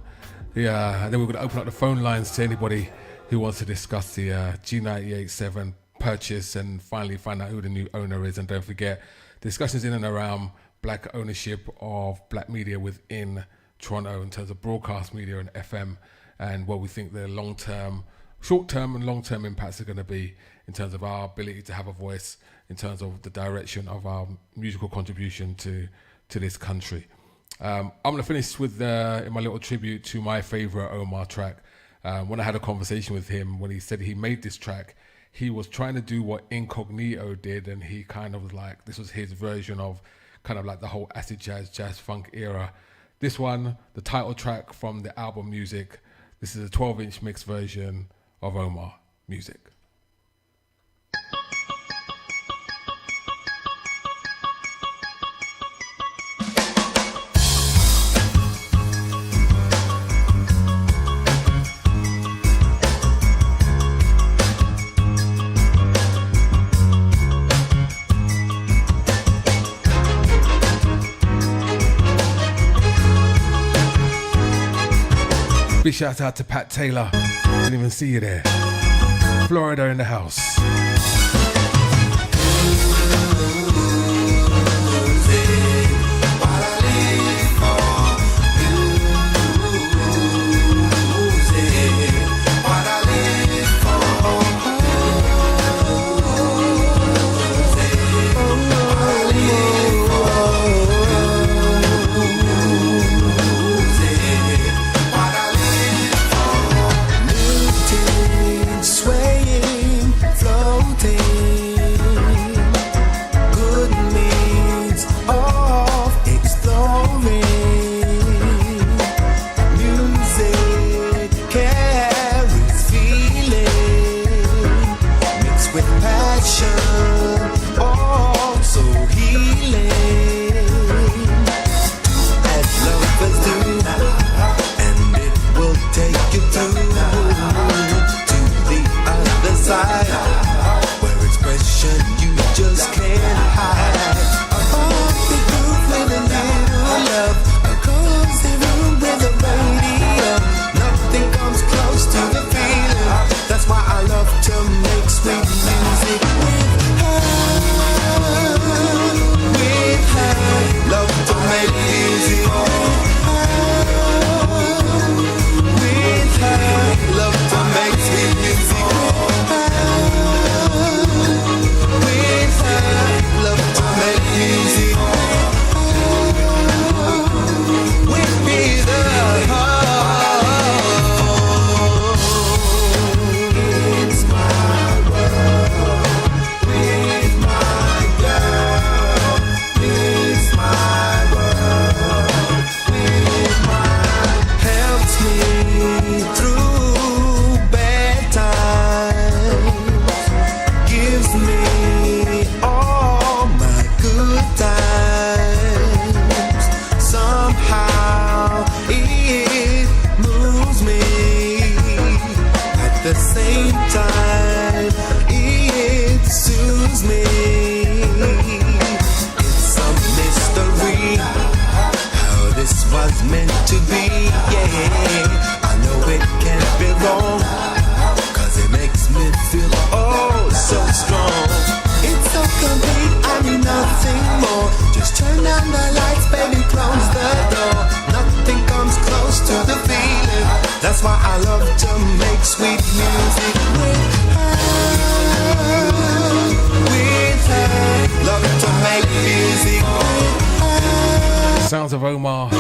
Yeah, and then we're going to open up the phone lines to anybody who wants to discuss the G98.7 purchase and finally find out who the new owner is. And don't forget, discussions in and around black ownership of black media within Toronto in terms of broadcast media and FM, and what we think the long-term, short-term and long-term impacts are going to be in terms of our ability to have a voice, in terms of the direction of our musical contribution to this country. I'm going to finish with in my little tribute to my favourite Omar track. When I had a conversation with him, when he said he made this track, he was trying to do what Incognito did, and he kind of was like, this was his version of kind of like the whole acid jazz funk era. This one, the title track from the album Music, this is a 12-inch mixed version of Omar Music. Big shout out to Pat Taylor. Didn't even see you there. Florida in the house. Sounds of Omar,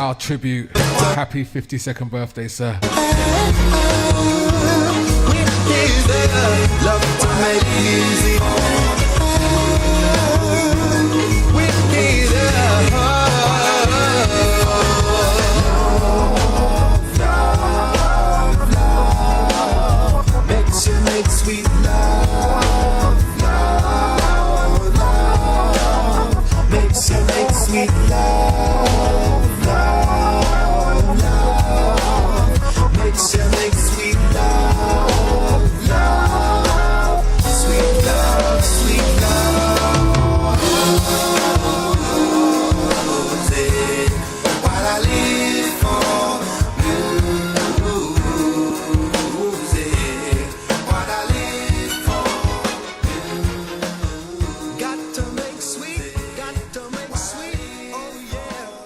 our tribute. Happy 52nd birthday, sir. Makes you make sweet love, love, love. Makes you make sweet love, love, love. Makes you make sweet love, love, sweet love.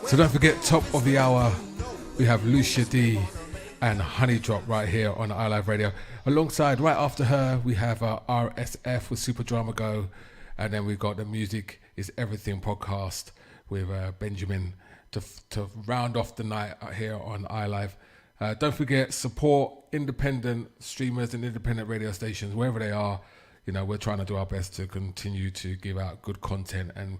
So don't forget, top of the hour, we have Lucia D and Honey Drop right here on iLive Radio. Alongside, right after her, we have RSF with Super Drama Go. And then we've got the Music is Everything podcast with Benjamin to round off the night out here on iLive. Don't forget, support independent streamers and independent radio stations, wherever they are. You know, we're trying to do our best to continue to give out good content and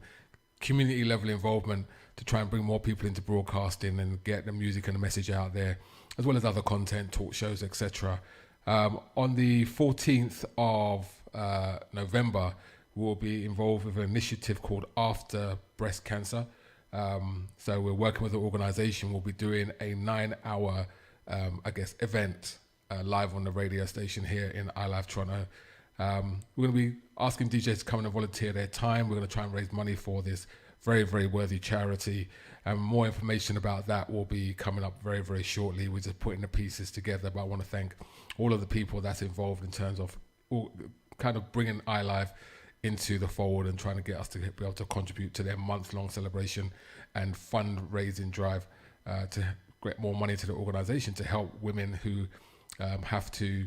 community level involvement to try and bring more people into broadcasting and get the music and the message out there, as well as other content, talk shows, etc. On the 14th of November, we'll be involved with an initiative called After Breast Cancer. So we're working with an organisation. We'll be doing a 9-hour, event live on the radio station here in iLive Toronto. We're going to be asking DJs to come in and volunteer their time. We're going to try and raise money for this very, very worthy charity. And more information about that will be coming up very, very shortly. We're just putting the pieces together. But I want to thank all of the people that's involved in terms of kind of bringing iLive into the fold and trying to get us to be able to contribute to their month-long celebration and fundraising drive to get more money to the organisation to help women who have to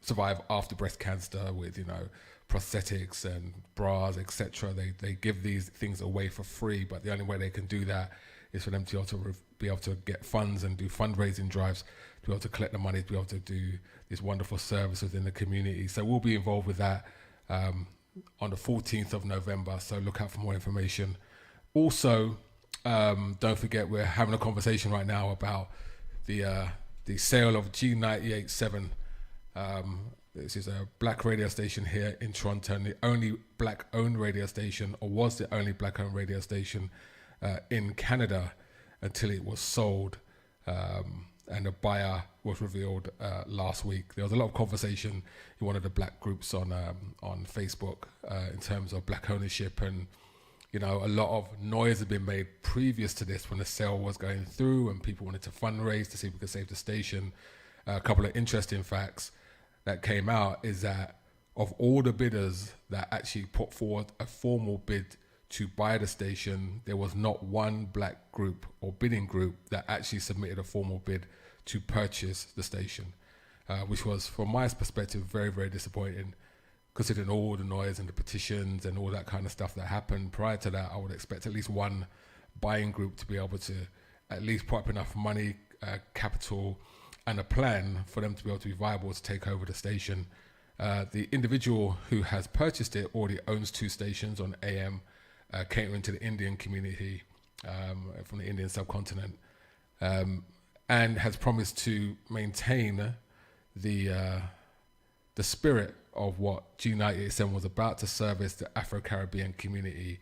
survive after breast cancer with, you know, prosthetics and bras, etc. They give these things away for free, but the only way they can do that is for them to be able to get funds and do fundraising drives to be able to collect the money to be able to do this wonderful service within the community. So we'll be involved with that on the 14th of November, so look out for more information. Also, don't forget, we're having a conversation right now about the sale of G98.7. This is a black radio station here in Toronto, and the only black-owned radio station, or was the only black-owned radio station in Canada until it was sold, and a buyer was revealed last week. There was a lot of conversation in one of the black groups on Facebook in terms of black ownership, and you know, a lot of noise had been made previous to this when the sale was going through and people wanted to fundraise to see if we could save the station. A couple of interesting facts that came out is that of all the bidders that actually put forward a formal bid to buy the station, there was not one black group or bidding group that actually submitted a formal bid to purchase the station, which was, from my perspective, very, very disappointing, considering all the noise and the petitions and all that kind of stuff that happened. Prior to that, I would expect at least one buying group to be able to at least put up enough money, capital, and a plan for them to be able to be viable to take over the station. The individual who has purchased it already owns 2 stations on AM, catering to the Indian community from the Indian subcontinent, and has promised to maintain the spirit of what G98.7 was about to service the Afro-Caribbean community.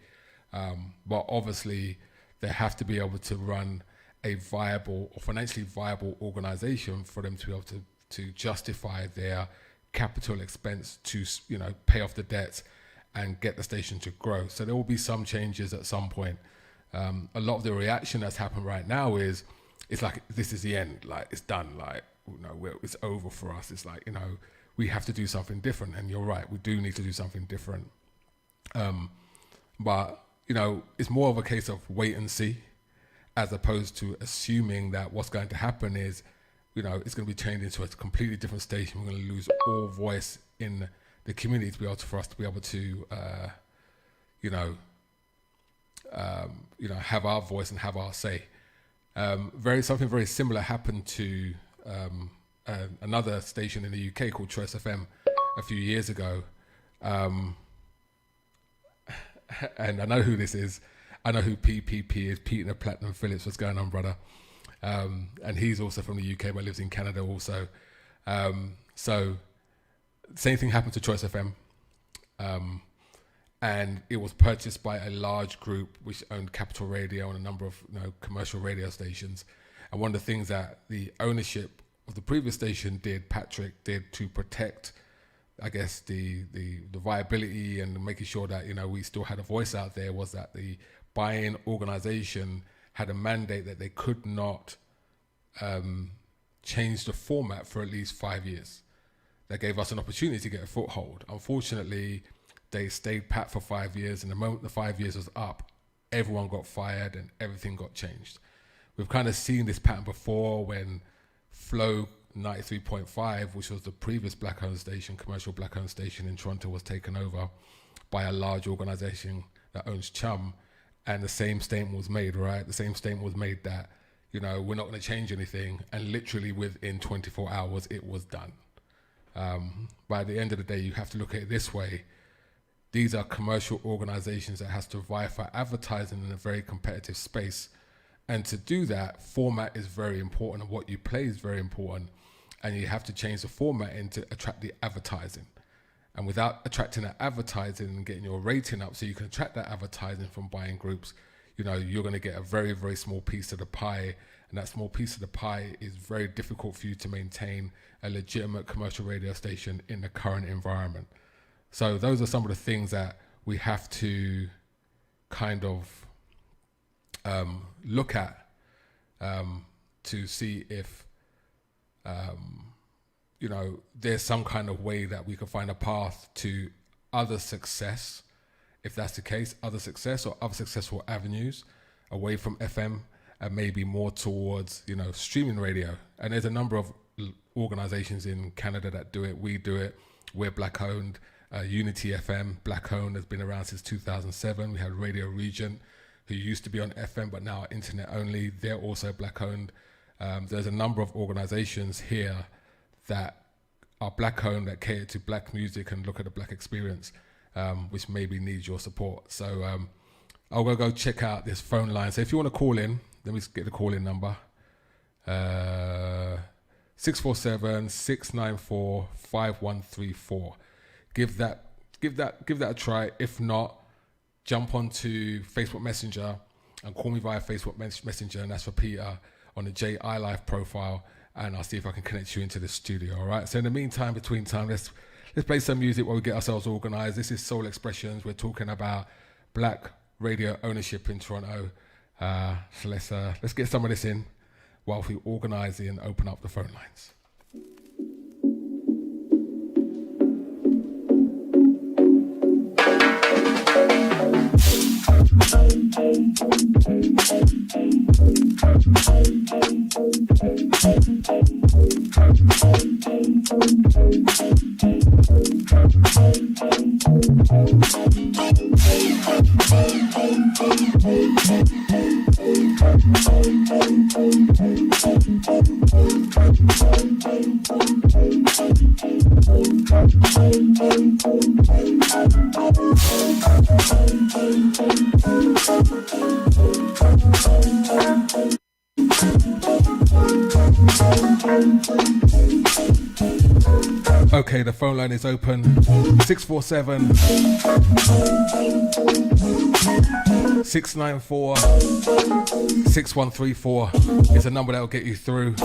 But obviously, they have to be able to run a viable or financially viable organization for them to be able to justify their capital expense to, you know, pay off the debts and get the station to grow. So there will be some changes at some point. A lot of the reaction that's happened right now is, it's like, this is the end, like it's done, like, you know, it's over for us. It's like, you know, we have to do something different. And you're right, we do need to do something different. But, you know, it's more of a case of wait and see, as opposed to assuming that what's going to happen is, you know, it's going to be changed into a completely different station. We're going to lose all voice in the community to be able to, for us to be able to, have our voice and have our say. Something very similar happened to another station in the UK called Choice FM a few years ago. And I know who this is. I know who PPP is, Peter Platinum Phillips. What's going on, brother? And he's also from the UK, but lives in Canada also. So, same thing happened to Choice FM. And it was purchased by a large group which owned Capital Radio and a number of, you know, commercial radio stations. And one of the things that the ownership of the previous station Patrick did to protect, I guess, the viability and making sure that, you know, we still had a voice out there, was that the buying organization had a mandate that they could not change the format for at least 5 years. That gave us an opportunity to get a foothold. Unfortunately, they stayed pat for 5 years, and the moment the 5 years was up, everyone got fired and everything got changed. We've kind of seen this pattern before when Flow 93.5, which was the previous black-owned station, commercial black-owned station in Toronto, was taken over by a large organization that owns Chum, and the same statement was made, right? The same statement was made that, you know, we're not going to change anything, and literally within 24 hours it was done. But at the end of the day, you have to look at it this way. These are commercial organizations that has to vie for advertising in a very competitive space. And to do that, format is very important, and what you play is very important. And you have to change the format in to attract the advertising. And without attracting that advertising and getting your rating up so you can attract that advertising from buying groups, you know, you're going to get a very, very small piece of the pie. And that small piece of the pie is very difficult for you to maintain a legitimate commercial radio station in the current environment. So those are some of the things that we have to kind of look at to see if, you know, there's some kind of way that we can find a path to other success, if that's the case, other success or other successful avenues away from FM and maybe more towards, you know, streaming radio. And there's a number of organizations in Canada that do it. We do it. We're black owned. Unity FM, black owned, has been around since 2007. We had Radio Regent, who used to be on FM but now are internet only. They're also black owned. There's a number of organizations here that are black owned, that cater to black music and look at the black experience, which maybe needs your support. So I'll go check out this phone line. So if you want to call in, let me get the call in number. 647-694-5134. Give that a try. If not, jump onto Facebook Messenger and call me via Facebook Messenger, and that's for Peter on the iLive profile, and I'll see if I can connect you into the studio. All right. So in the meantime, between time, let's play some music while we get ourselves organized. This is Soul Expressions. We're talking about black radio ownership in Toronto. So let's get some of this in while we organize and open up the phone lines. Okay, the phone line is open. 647-694-6134 is a number that will get you through.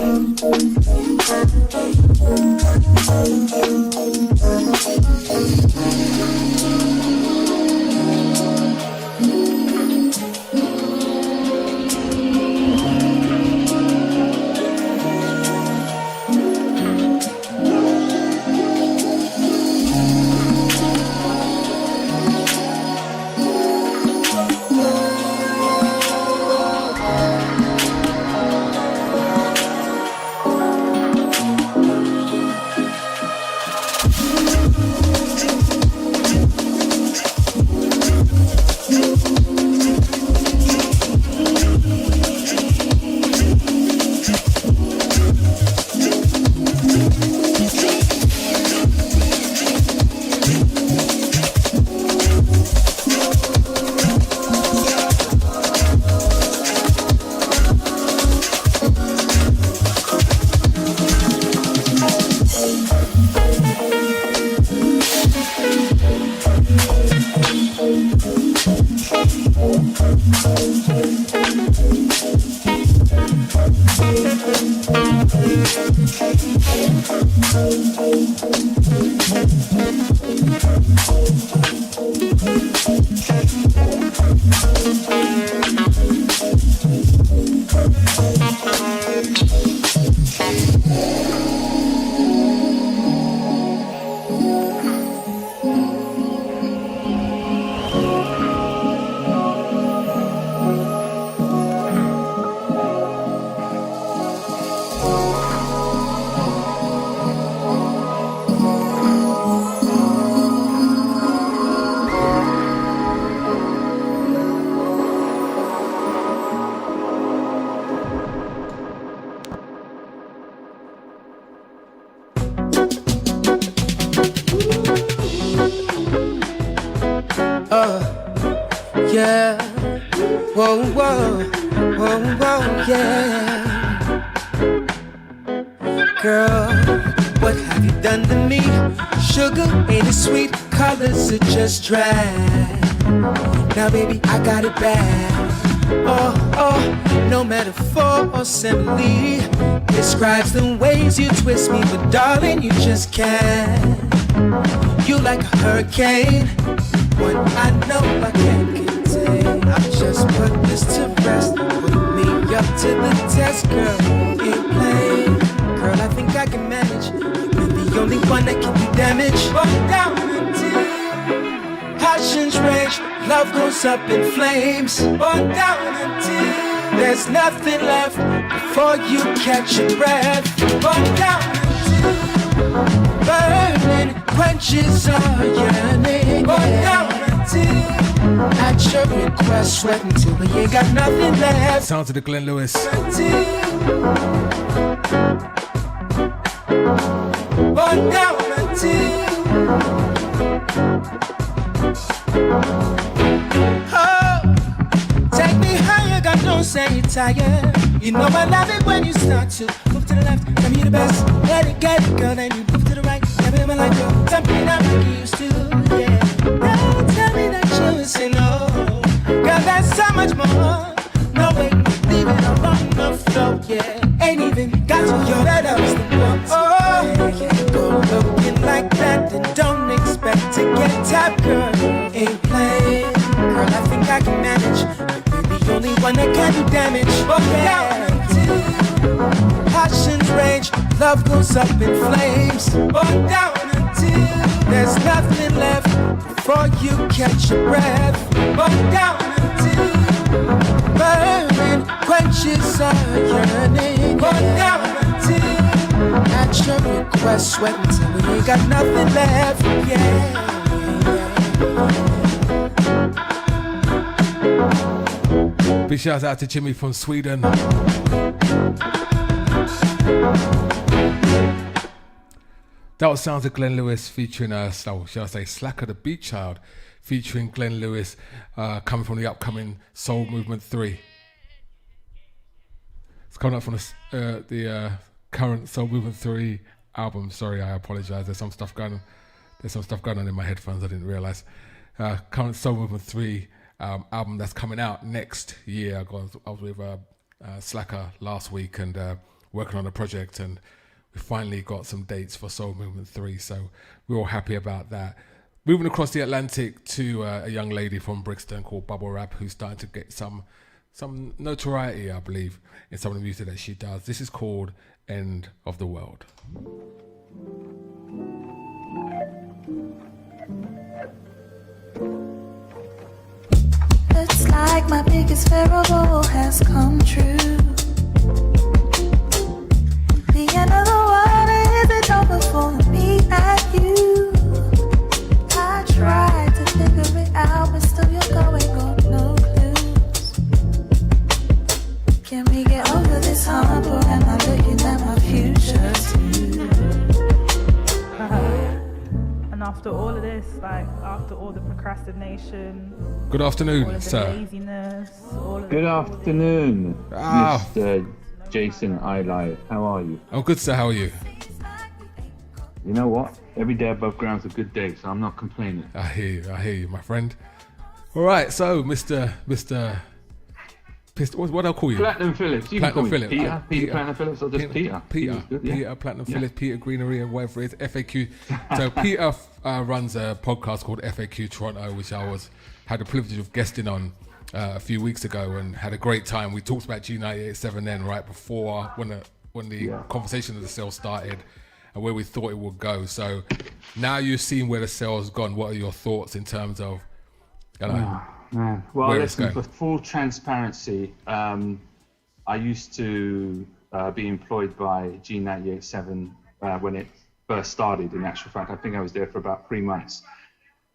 yeah. Whoa, whoa, whoa, whoa, yeah. Girl, what have you done to me? Sugar ain't it sweet, colors are just dry. Now baby, I got it bad. Oh, oh, no metaphor or simile describes the ways you twist me, but darling, you just can't. You like a hurricane, one I know I can't contain. I just put this to rest, put me up to the test, girl. Ain't playing, girl. I think I can manage. You're the only one that can do damage. But down until passions rage, love goes up in flames. But down until there's nothing left before you catch your breath. But down until burning quenches our yearning. But down until at your request, sweat until we ain't got nothing left. Sounds of the Glenn Lewis. But down until oh, take me higher, God don't say you're tired. You know I love it when you start to move to the left, tell me the best, let it get it, girl, then you move to the right, never in my life, girl, something I'm like you used to, yeah. Don't tell me that you would say no, girl, that's so much more. No way, leave it alone, no flow, yeah. Ain't even got to your that I was the one. Oh, yeah, go looking like that, and don't expect to get tapped, girl. Ain't playing, girl, I think I can manage. You're the only one that can do damage. But down until passions rage, love goes up in flames. But down until there's nothing left before you catch your breath. But down until burning quenches our yearning. But down until at your request, sweat until we ain't got nothing left. Yeah. Big shout out to Jimmy from Sweden. That was sounds of Glenn Lewis featuring shall I say Slacker the Beat Child, featuring Glenn Lewis, coming from the upcoming Soul Movement 3. It's coming up from the current Soul Movement 3 album. Sorry, I apologize. There's some stuff going on in my headphones I didn't realize. Current Soul Movement 3 album that's coming out next year. I was with Slacker last week and working on a project, and we finally got some dates for Soul Movement 3, so we're all happy about that. Moving across the Atlantic to a young lady from Brixton called Bubble Rap, who's starting to get some notoriety, I believe, in some of the music that she does. This is called End of the World. It's like my biggest variable has come true. The end of the world isn't over for me and you. I tried to figure it out, but still you're going on no clues. Can we get over this hump, or am I looking at my future too? And after all of this, like after all the procrastination, good afternoon, all of the sir. laziness, all of Good afternoon, Mr. Jason iLive. How are you? I'm good, sir. How are you? You know what? Every day above ground's a good day, so I'm not complaining. I hear you, my friend. All right, so Mr. What do I call you? Platinum Phillips. You Platinum can call me Phillips. Peter Platinum Phillips, or just Peter. Peter, Good, yeah. Peter Platinum Yeah. Phillips, Peter Greenery, and whatever it is, FAQ. So Peter runs a podcast called FAQ Toronto, which I had the privilege of guesting on a few weeks ago and had a great time. We talked about G98.7 then, right before when the conversation of the sale started and where we thought it would go. So now you've seen where the sale's gone. What are your thoughts in terms of, Man. Well, where it's listen, going? for full transparency, I used to be employed by G98.7 when it first started, in actual fact. I think I was there for about 3 months.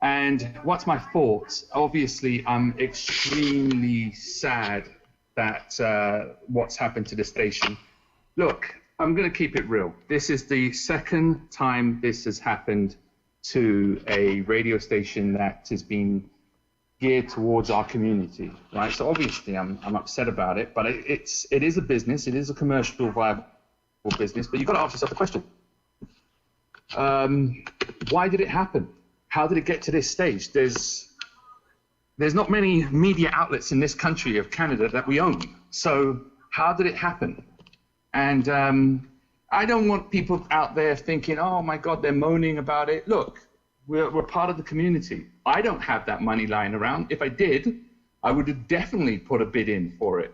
And what's my thoughts? Obviously, I'm extremely sad that what's happened to the station. Look, I'm going to keep it real. This is the second time this has happened to a radio station that has been geared towards our community, right? So obviously I'm upset about it, but it is a business, it is a commercial viable business, but you've got to ask yourself the question, why did it happen? How did it get to this stage? There's not many media outlets in this country of Canada that we own. So how did it happen? And I don't want people out there thinking, oh my God, they're moaning about it. Look, we're part of the community. I don't have that money lying around. If I did, I would have definitely put a bid in for it.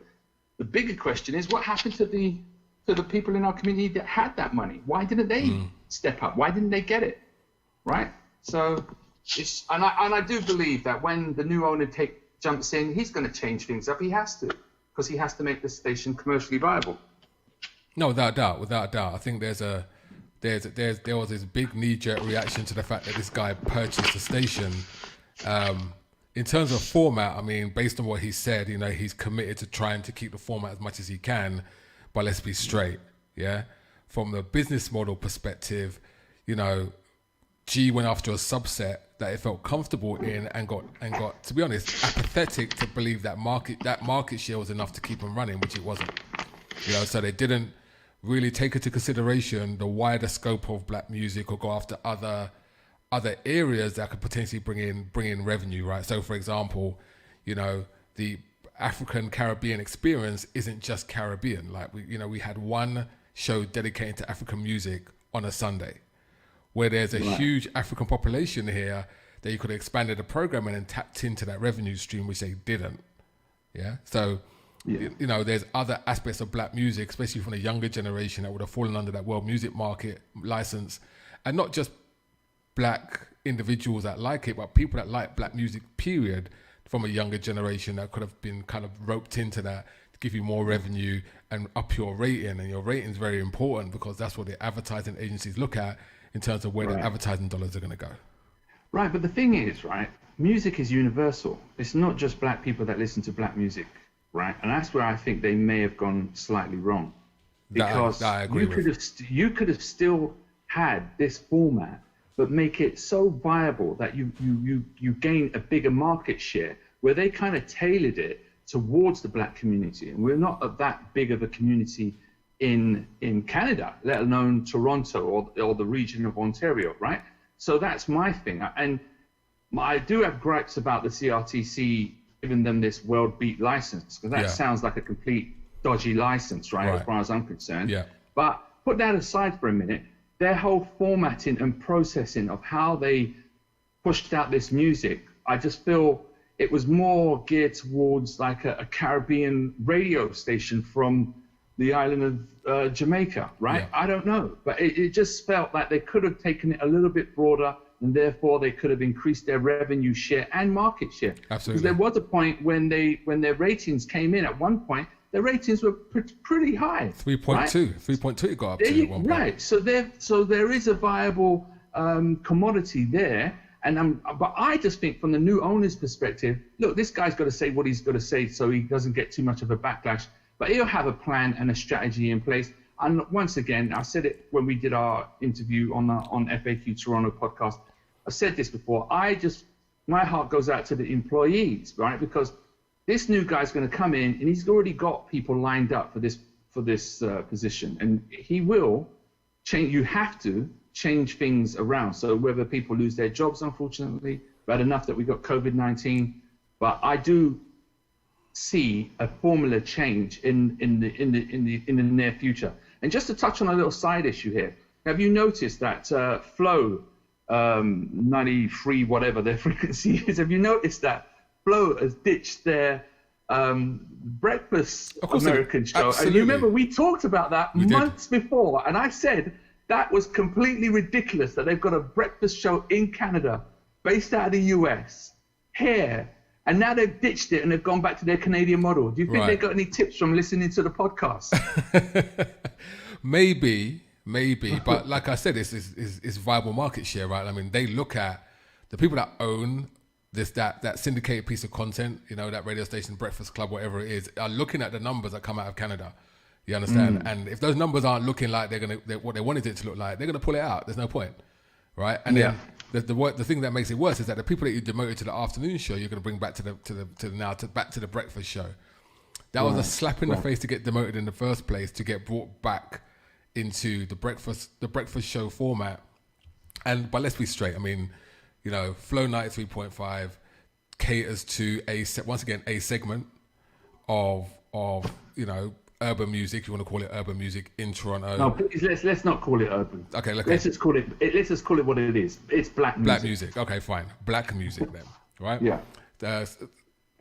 The bigger question is, what happened to the people in our community that had that money? Why didn't they step up? Why didn't they get it? Right? So, I do believe that when the new owner jumps in, he's going to change things up. He has to, because he has to make the station commercially viable. No, without a doubt. I think there was this big knee-jerk reaction to the fact that this guy purchased the station. In terms of format, I mean, based on what he said, you know, he's committed to trying to keep the format as much as he can. But let's be straight, yeah. From the business model perspective, you know, G went after a subset that it felt comfortable in and got, to be honest, apathetic to believe that market share was enough to keep them running, which it wasn't. You know, so they didn't really take into consideration the wider scope of black music or go after other areas that could potentially bring in revenue, right? So, for example, you know, the African Caribbean experience isn't just Caribbean. Like we had one show dedicated to African music on a Sunday, where there's a huge African population here that you could have expanded the programming and tapped into that revenue stream, which they didn't. Yeah, so. Yeah. You know, there's other aspects of black music, especially from the younger generation, that would have fallen under that world music market license, and not just black individuals that like it, but people that like black music, period, from a younger generation that could have been kind of roped into that to give you more revenue and up your rating. And your rating is very important because that's what the advertising agencies look at in terms of where the advertising dollars are going to go. Right, but the thing is, right, music is universal. It's not just black people that listen to black music. Right, and that's where I think they may have gone slightly wrong, because you could have still had this format, but make it so viable that you gain a bigger market share, where they kind of tailored it towards the black community, and we're not that big of a community in Canada, let alone Toronto or the region of Ontario, right? So that's my thing, and I do have gripes about the CRTC giving them this world beat license, because that sounds like a complete dodgy license, right, as far as I'm concerned. Yeah. But put that aside for a minute, their whole formatting and processing of how they pushed out this music, I just feel it was more geared towards like a Caribbean radio station from the island of Jamaica, right? Yeah. I don't know, but it just felt like they could have taken it a little bit broader, and therefore they could have increased their revenue share and market share. Absolutely. Because there was a point when their ratings came in. At one point, their ratings were pretty high. 3.2, right? 3.2 got up to at one point. Right. So there is a viable commodity there. But I just think from the new owner's perspective, look, this guy's got to say what he's got to say so he doesn't get too much of a backlash. But he'll have a plan and a strategy in place. And once again, I said it when we did our interview on FAQ Toronto podcast. I've said this before. My heart goes out to the employees, right? Because this new guy's going to come in, and he's already got people lined up for this position, and he will change. You have to change things around. So whether people lose their jobs, unfortunately, bad enough that we got COVID-19, but I do see a formula change in the near future. And just to touch on a little side issue here, have you noticed that Flow 93, whatever their frequency is, have you noticed that Flow has ditched their breakfast American show? Absolutely. And you remember we talked about that months before, and I said that was completely ridiculous that they've got a breakfast show in Canada based out of the US here, and now they've ditched it and they've gone back to their Canadian model. Do you think they got any tips from listening to the podcast? Maybe, but like I said, it's viable market share, right? I mean, they look at the people that own that syndicated piece of content, you know, that radio station, Breakfast Club, whatever it is, are looking at the numbers that come out of Canada. You understand? And if those numbers aren't looking like they're what they wanted it to look like, they're gonna pull it out. There's no point, right? And then the thing that makes it worse is that the people that you demoted to the afternoon show, you're going to bring back back to the breakfast show. That was a slap in the face to get demoted in the first place, to get brought back into the breakfast show format. But let's be straight. I mean, you know, Flow 93.5 caters to a segment of you know, urban music, if you want to call it urban music, in Toronto. No, please, let's not call it urban. Okay, let's just call it what it is. It's black music. Black music. Okay, fine. Black music then, right? Yeah.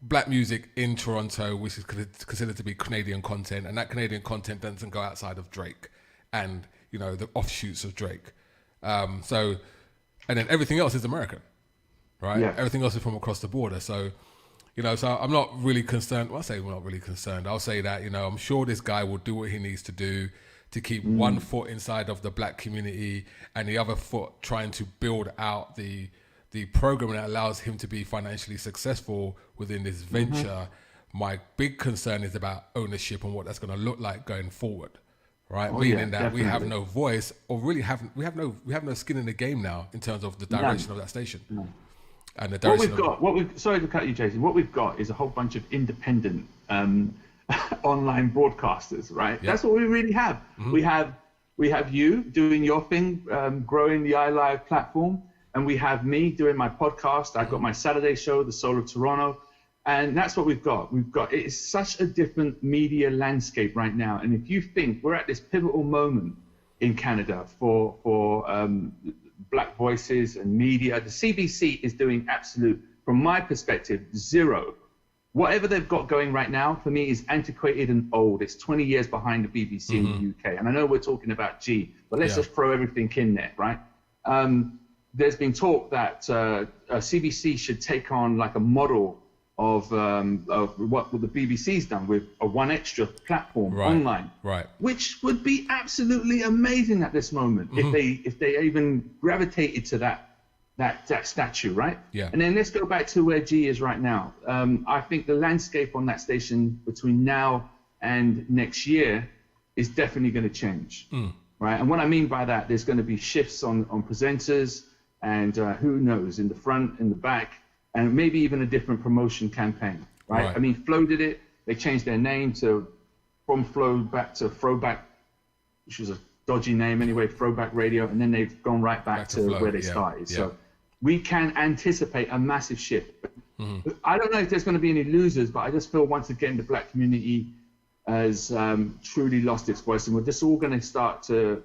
Black music in Toronto, which is considered to be Canadian content, and that Canadian content doesn't go outside of Drake and, you know, the offshoots of Drake. And then everything else is American, right? Yeah. Everything else is from across the border. So, you know, so I'm not really concerned. Well, I say we're not really concerned. I'll say that, you know, I'm sure this guy will do what he needs to do to keep one foot inside of the black community and the other foot trying to build out the program that allows him to be financially successful within this venture. My big concern is about ownership and what that's going to look like going forward, right? Meaning that definitely. We have no voice, or really we have no skin in the game now in terms of the direction of that station. No. And the direction sorry to cut you, Jason. What we've got is a whole bunch of independent online broadcasters, right? Yeah. That's what we really have. We have you doing your thing, growing the iLive platform. And we have me doing my podcast. I've got my Saturday show, The Soul of Toronto. And that's what we've got. It's such a different media landscape right now. And if you think we're at this pivotal moment in Canada for black voices and media, the CBC is doing absolute, from my perspective, zero. Whatever they've got going right now, for me, is antiquated and old. It's 20 years behind the BBC in the UK. And I know we're talking about G, but let's just throw everything in there, right? There's been talk that CBC should take on like a model of what the BBC's done with a One Extra platform online, which would be absolutely amazing at this moment if they even gravitated to that statue, right? Yeah. And then let's go back to where G is right now. I think the landscape on that station between now and next year is definitely going to change, right? And what I mean by that, there's going to be shifts on presenters. And who knows, in the front, in the back, and maybe even a different promotion campaign, right? I mean, Flow did it. They changed their name from Flow back to Throwback, which was a dodgy name anyway, Throwback Radio, and then they've gone right back to Flow, where they started. Yeah. So we can anticipate a massive shift. I don't know if there's going to be any losers, but I just feel once again the black community has truly lost its voice, and we're just all going to start to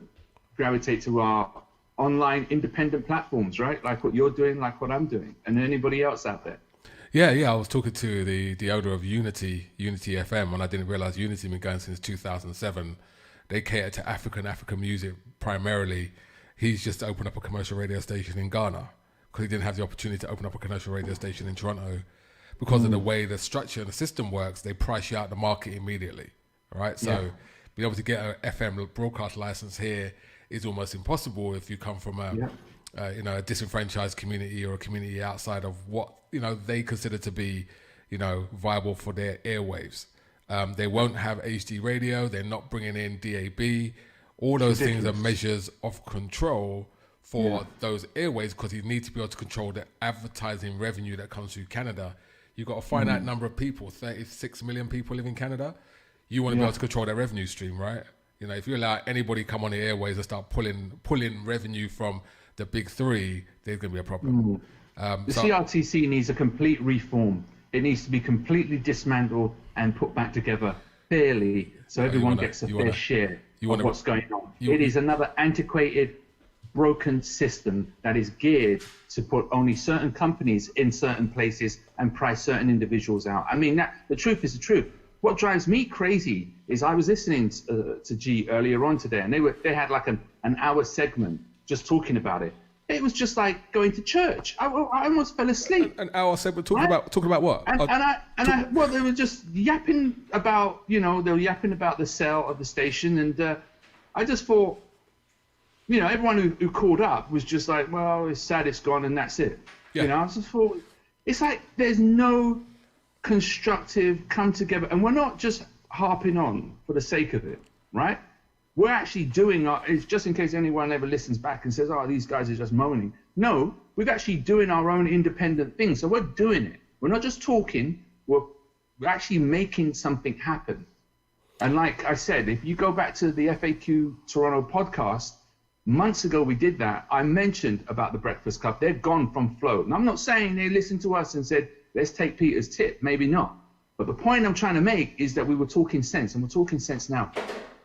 gravitate to our online independent platforms, right? Like what you're doing, like what I'm doing, and anybody else out there. Yeah. I was talking to the owner of Unity FM, and I didn't realize Unity had been going since 2007. They cater to African music primarily. He's just opened up a commercial radio station in Ghana because he didn't have the opportunity to open up a commercial radio station in Toronto. Because of the way the structure and the system works, they price you out the market immediately, right? So being able to get an FM broadcast license here is almost impossible if you come from a disenfranchised community or a community outside of what, you know, they consider to be, you know, viable for their airwaves. They won't have HD radio. They're not bringing in DAB. All those things are measures of control for those airwaves, because you need to be able to control the advertising revenue that comes through Canada. You've got a finite number of people, 36 million people live in Canada. You want to be able to control their revenue stream, right? You know, if you allow anybody come on the airways and start pulling revenue from the big three, there's going to be a problem. The CRTC needs a complete reform. It needs to be completely dismantled and put back together fairly, so everyone gets a fair share of what's going on. It is another antiquated, broken system that is geared to put only certain companies in certain places and price certain individuals out. I mean, the truth is the truth. What drives me crazy is I was listening to G earlier on today, and they had like an hour segment just talking about it. It was just like going to church. I almost fell asleep. An hour segment talking about what? Well, they were just yapping about, the sale of the station, and I just thought, everyone who called up was just like, well, it's sad, it's gone, and that's it. I just thought, it's like there's no constructive come together, and we're not just harping on for the sake of it, right? we're actually doing it's just in case anyone ever listens back and says, oh, these guys are just moaning. No, we're actually doing our own independent thing. So we're doing it. We're not just talking, we're actually making something happen. And like I said, if you go back to the FAQ Toronto podcast, months ago we did that. I mentioned about the Breakfast Club. They've gone from flow. And I'm not saying they listened to us and said, let's take Peter's tip. Maybe not. But the point I'm trying to make is that we were talking sense, and we're talking sense now.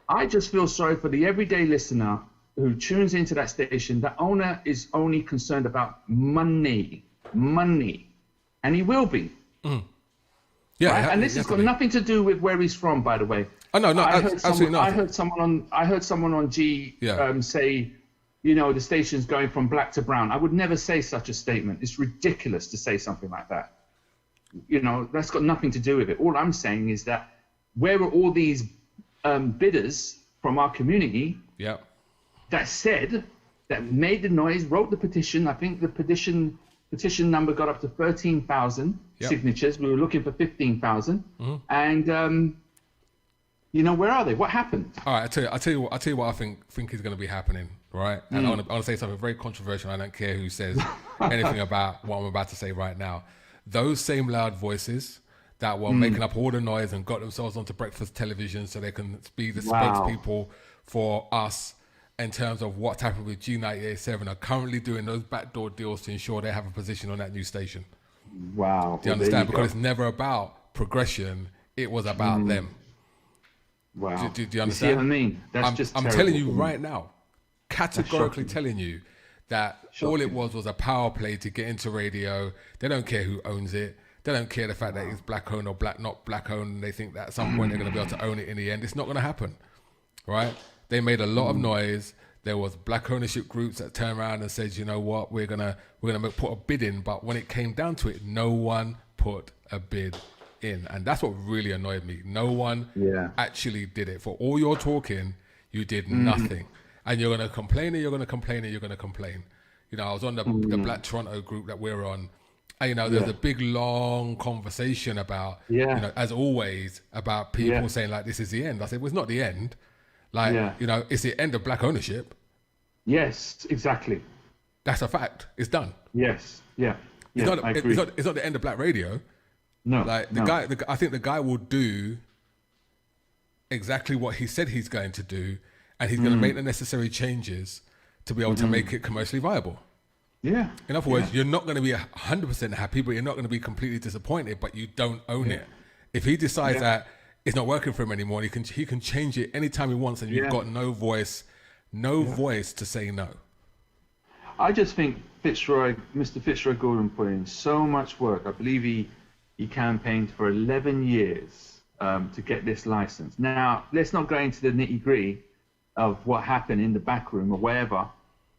I just feel sorry for the everyday listener who tunes into that station. The owner is only concerned about money, and he will be. Yeah, right? And this has got nothing to do with where he's from, by the way. Oh no, absolutely not. I heard someone on G say, you know, the station's going from black to brown. I would never say such a statement. It's ridiculous to say something like that. You know, that's got nothing to do with it. All I'm saying is that where are all these bidders from our community that made the noise, wrote the petition? I think the petition number got up to 13,000 signatures. We were looking for 15,000. And you know, where are they? What happened? All right, I'll tell you what I think is going to be happening, right? And I want to say something very controversial. I don't care who says anything about what I'm about to say right now. Those same loud voices that were making up all the noise and got themselves onto breakfast television so they can be the spokespeople for us in terms of what's happened with G98.7 are currently doing those backdoor deals to ensure they have a position on that new station. Wow. Do you understand? Because it's never about progression. It was about them. Wow. Do you understand? You see what I mean? I'm telling you right now, categorically telling you that all it was a power play to get into radio. They don't care who owns it. They don't care the fact that it's black owned or not black owned. They think that at some point they're going to be able to own it in the end. It's not going to happen, right? They made a lot of noise. There was black ownership groups that turned around and said, you know what, we're gonna put a bid in. But when it came down to it, no one put a bid in, and that's what really annoyed me. No one actually did it. For all your talking, you did nothing, and you're gonna complain and you're gonna complain and you're gonna complain. You know, I was on the Black Toronto group that we're on. And, you know, there's a big, long conversation about, you know, as always, about people saying, like, this is the end. I said, well, it's not the end. Like, you know, it's the end of black ownership. Yes, exactly. That's a fact. It's done. Yes, I agree. It's not the end of black radio. No. Like, I think the guy will do exactly what he said he's going to do, and he's going to make the necessary changes to be able to make it commercially viable. Yeah. In other words, you're not going to be 100% happy, but you're not going to be completely disappointed, but you don't own it. If he decides that it's not working for him anymore, he can change it anytime he wants, and you've got no voice to say no. I just think Mr. Fitzroy Gordon put in so much work. I believe he campaigned for 11 years to get this license. Now, let's not go into the nitty-gritty of what happened in the back room or wherever.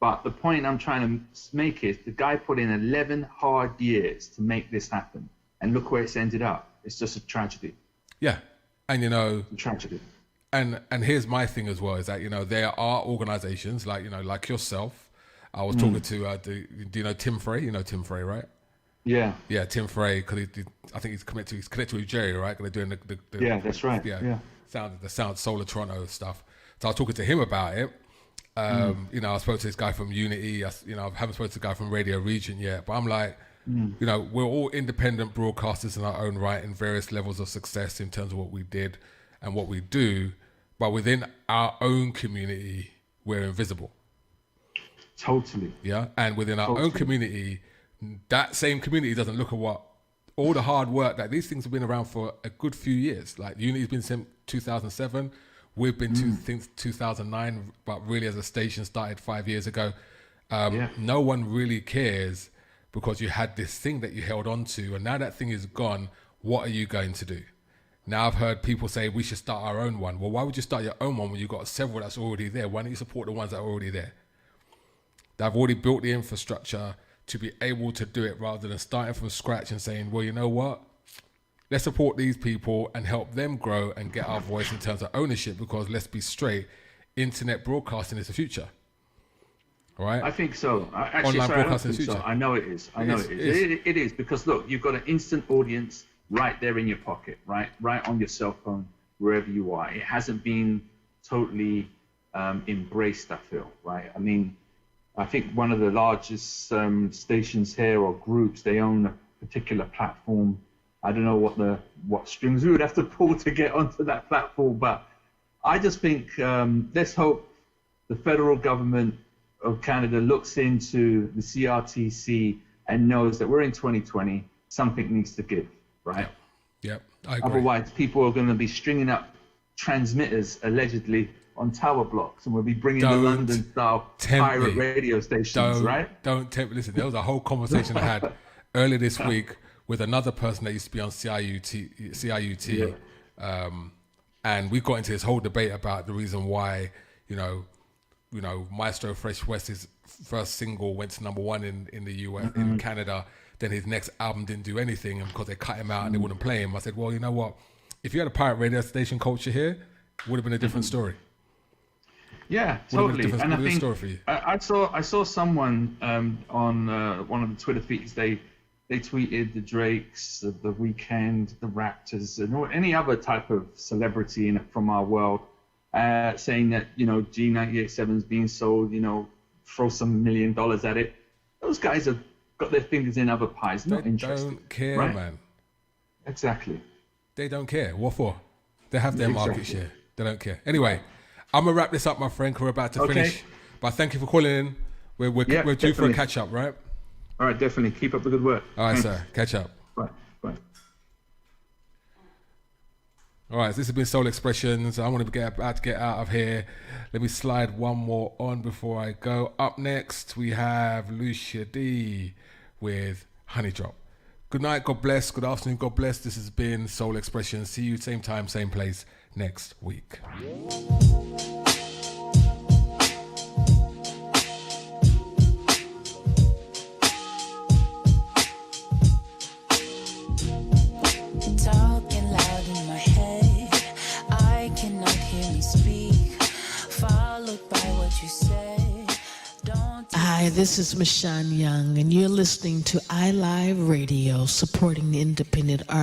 But the point I'm trying to make is the guy put in 11 hard years to make this happen. And look where it's ended up. It's just a tragedy. Yeah. And, you know... Tragedy. And here's my thing as well, is that, you know, there are organizations like, you know, like yourself. I was talking to, do you know Tim Frey? You know Tim Frey, right? Yeah. Yeah, Tim Frey, because I think he's connected with Jerry, right? They're doing the yeah, that's right. Yeah. Sound Solar Toronto stuff. So I was talking to him about it. You know, I spoke to this guy from Unity. I haven't spoken to the guy from Radio Region yet, but I'm like, you know, we're all independent broadcasters in our own right in various levels of success in terms of what we did and what we do, but within our own community, we're invisible. Totally. Yeah, and within our own community, that same community doesn't look at what all the hard work that these things have been around for a good few years. Like Unity's been since 2007. We've been since 2009, but really as a station started 5 years ago. No one really cares because you had this thing that you held on to, and now that thing is gone, what are you going to do? Now I've heard people say we should start our own one. Well, why would you start your own one when you've got several that's already there? Why don't you support the ones that are already there? They've already built the infrastructure to be able to do it rather than starting from scratch and saying, well, you know what? Let's support these people and help them grow and get our voice in terms of ownership, because let's be straight, internet broadcasting is the future. All right? I think so. Online broadcasting is the future. I know it is. It is because, look, you've got an instant audience right there in your pocket, right on your cell phone, wherever you are. It hasn't been totally embraced, I feel, right? I mean, I think one of the largest stations here or groups, they own a particular platform. I don't know what strings we would have to pull to get onto that platform, but I just think let's hope the federal government of Canada looks into the CRTC and knows that we're in 2020, something needs to give, right? Yep, I agree. Otherwise, people are going to be stringing up transmitters allegedly on tower blocks, and we'll be bringing the London-style pirate radio stations, right? Don't tempt me. Listen, there was a whole conversation I had earlier this week with another person that used to be on CIUT, and we got into this whole debate about the reason why, you know, Maestro Fresh West's first single went to #1 in the US, in Canada. Then his next album didn't do anything, and because they cut him out and they wouldn't play him. I said, well, you know what? If you had a pirate radio station culture here, it would have been a different story. Yeah, totally. And I think I saw someone on one of the Twitter feeds. They tweeted the Drakes, the Weeknd, the Raptors, and any other type of celebrity from our world, saying that, you know, G98.7 is being sold. You know, throw some $1 million at it. Those guys have got their fingers in other pies. Not interested. They don't care, right? man. Exactly. They don't care. What for? They have their market share. They don't care. Anyway, I'm gonna wrap this up, my friend. We're about to finish, but thank you for calling in. We're due for a catch up, right? All right, definitely. Keep up the good work. All right, sir. Catch up. Bye. All right, this has been Soul Expressions. I want to get out of here. Let me slide one more on before I go. Up next, we have Lucia D with Honey Drop. Good night, God bless. Good afternoon, God bless. This has been Soul Expressions. See you same time, same place next week. Talking loud in my head, I cannot hear me speak. Followed by what you say. Hi, this is Michonne Young, and you're listening to iLive Radio, supporting independent artists.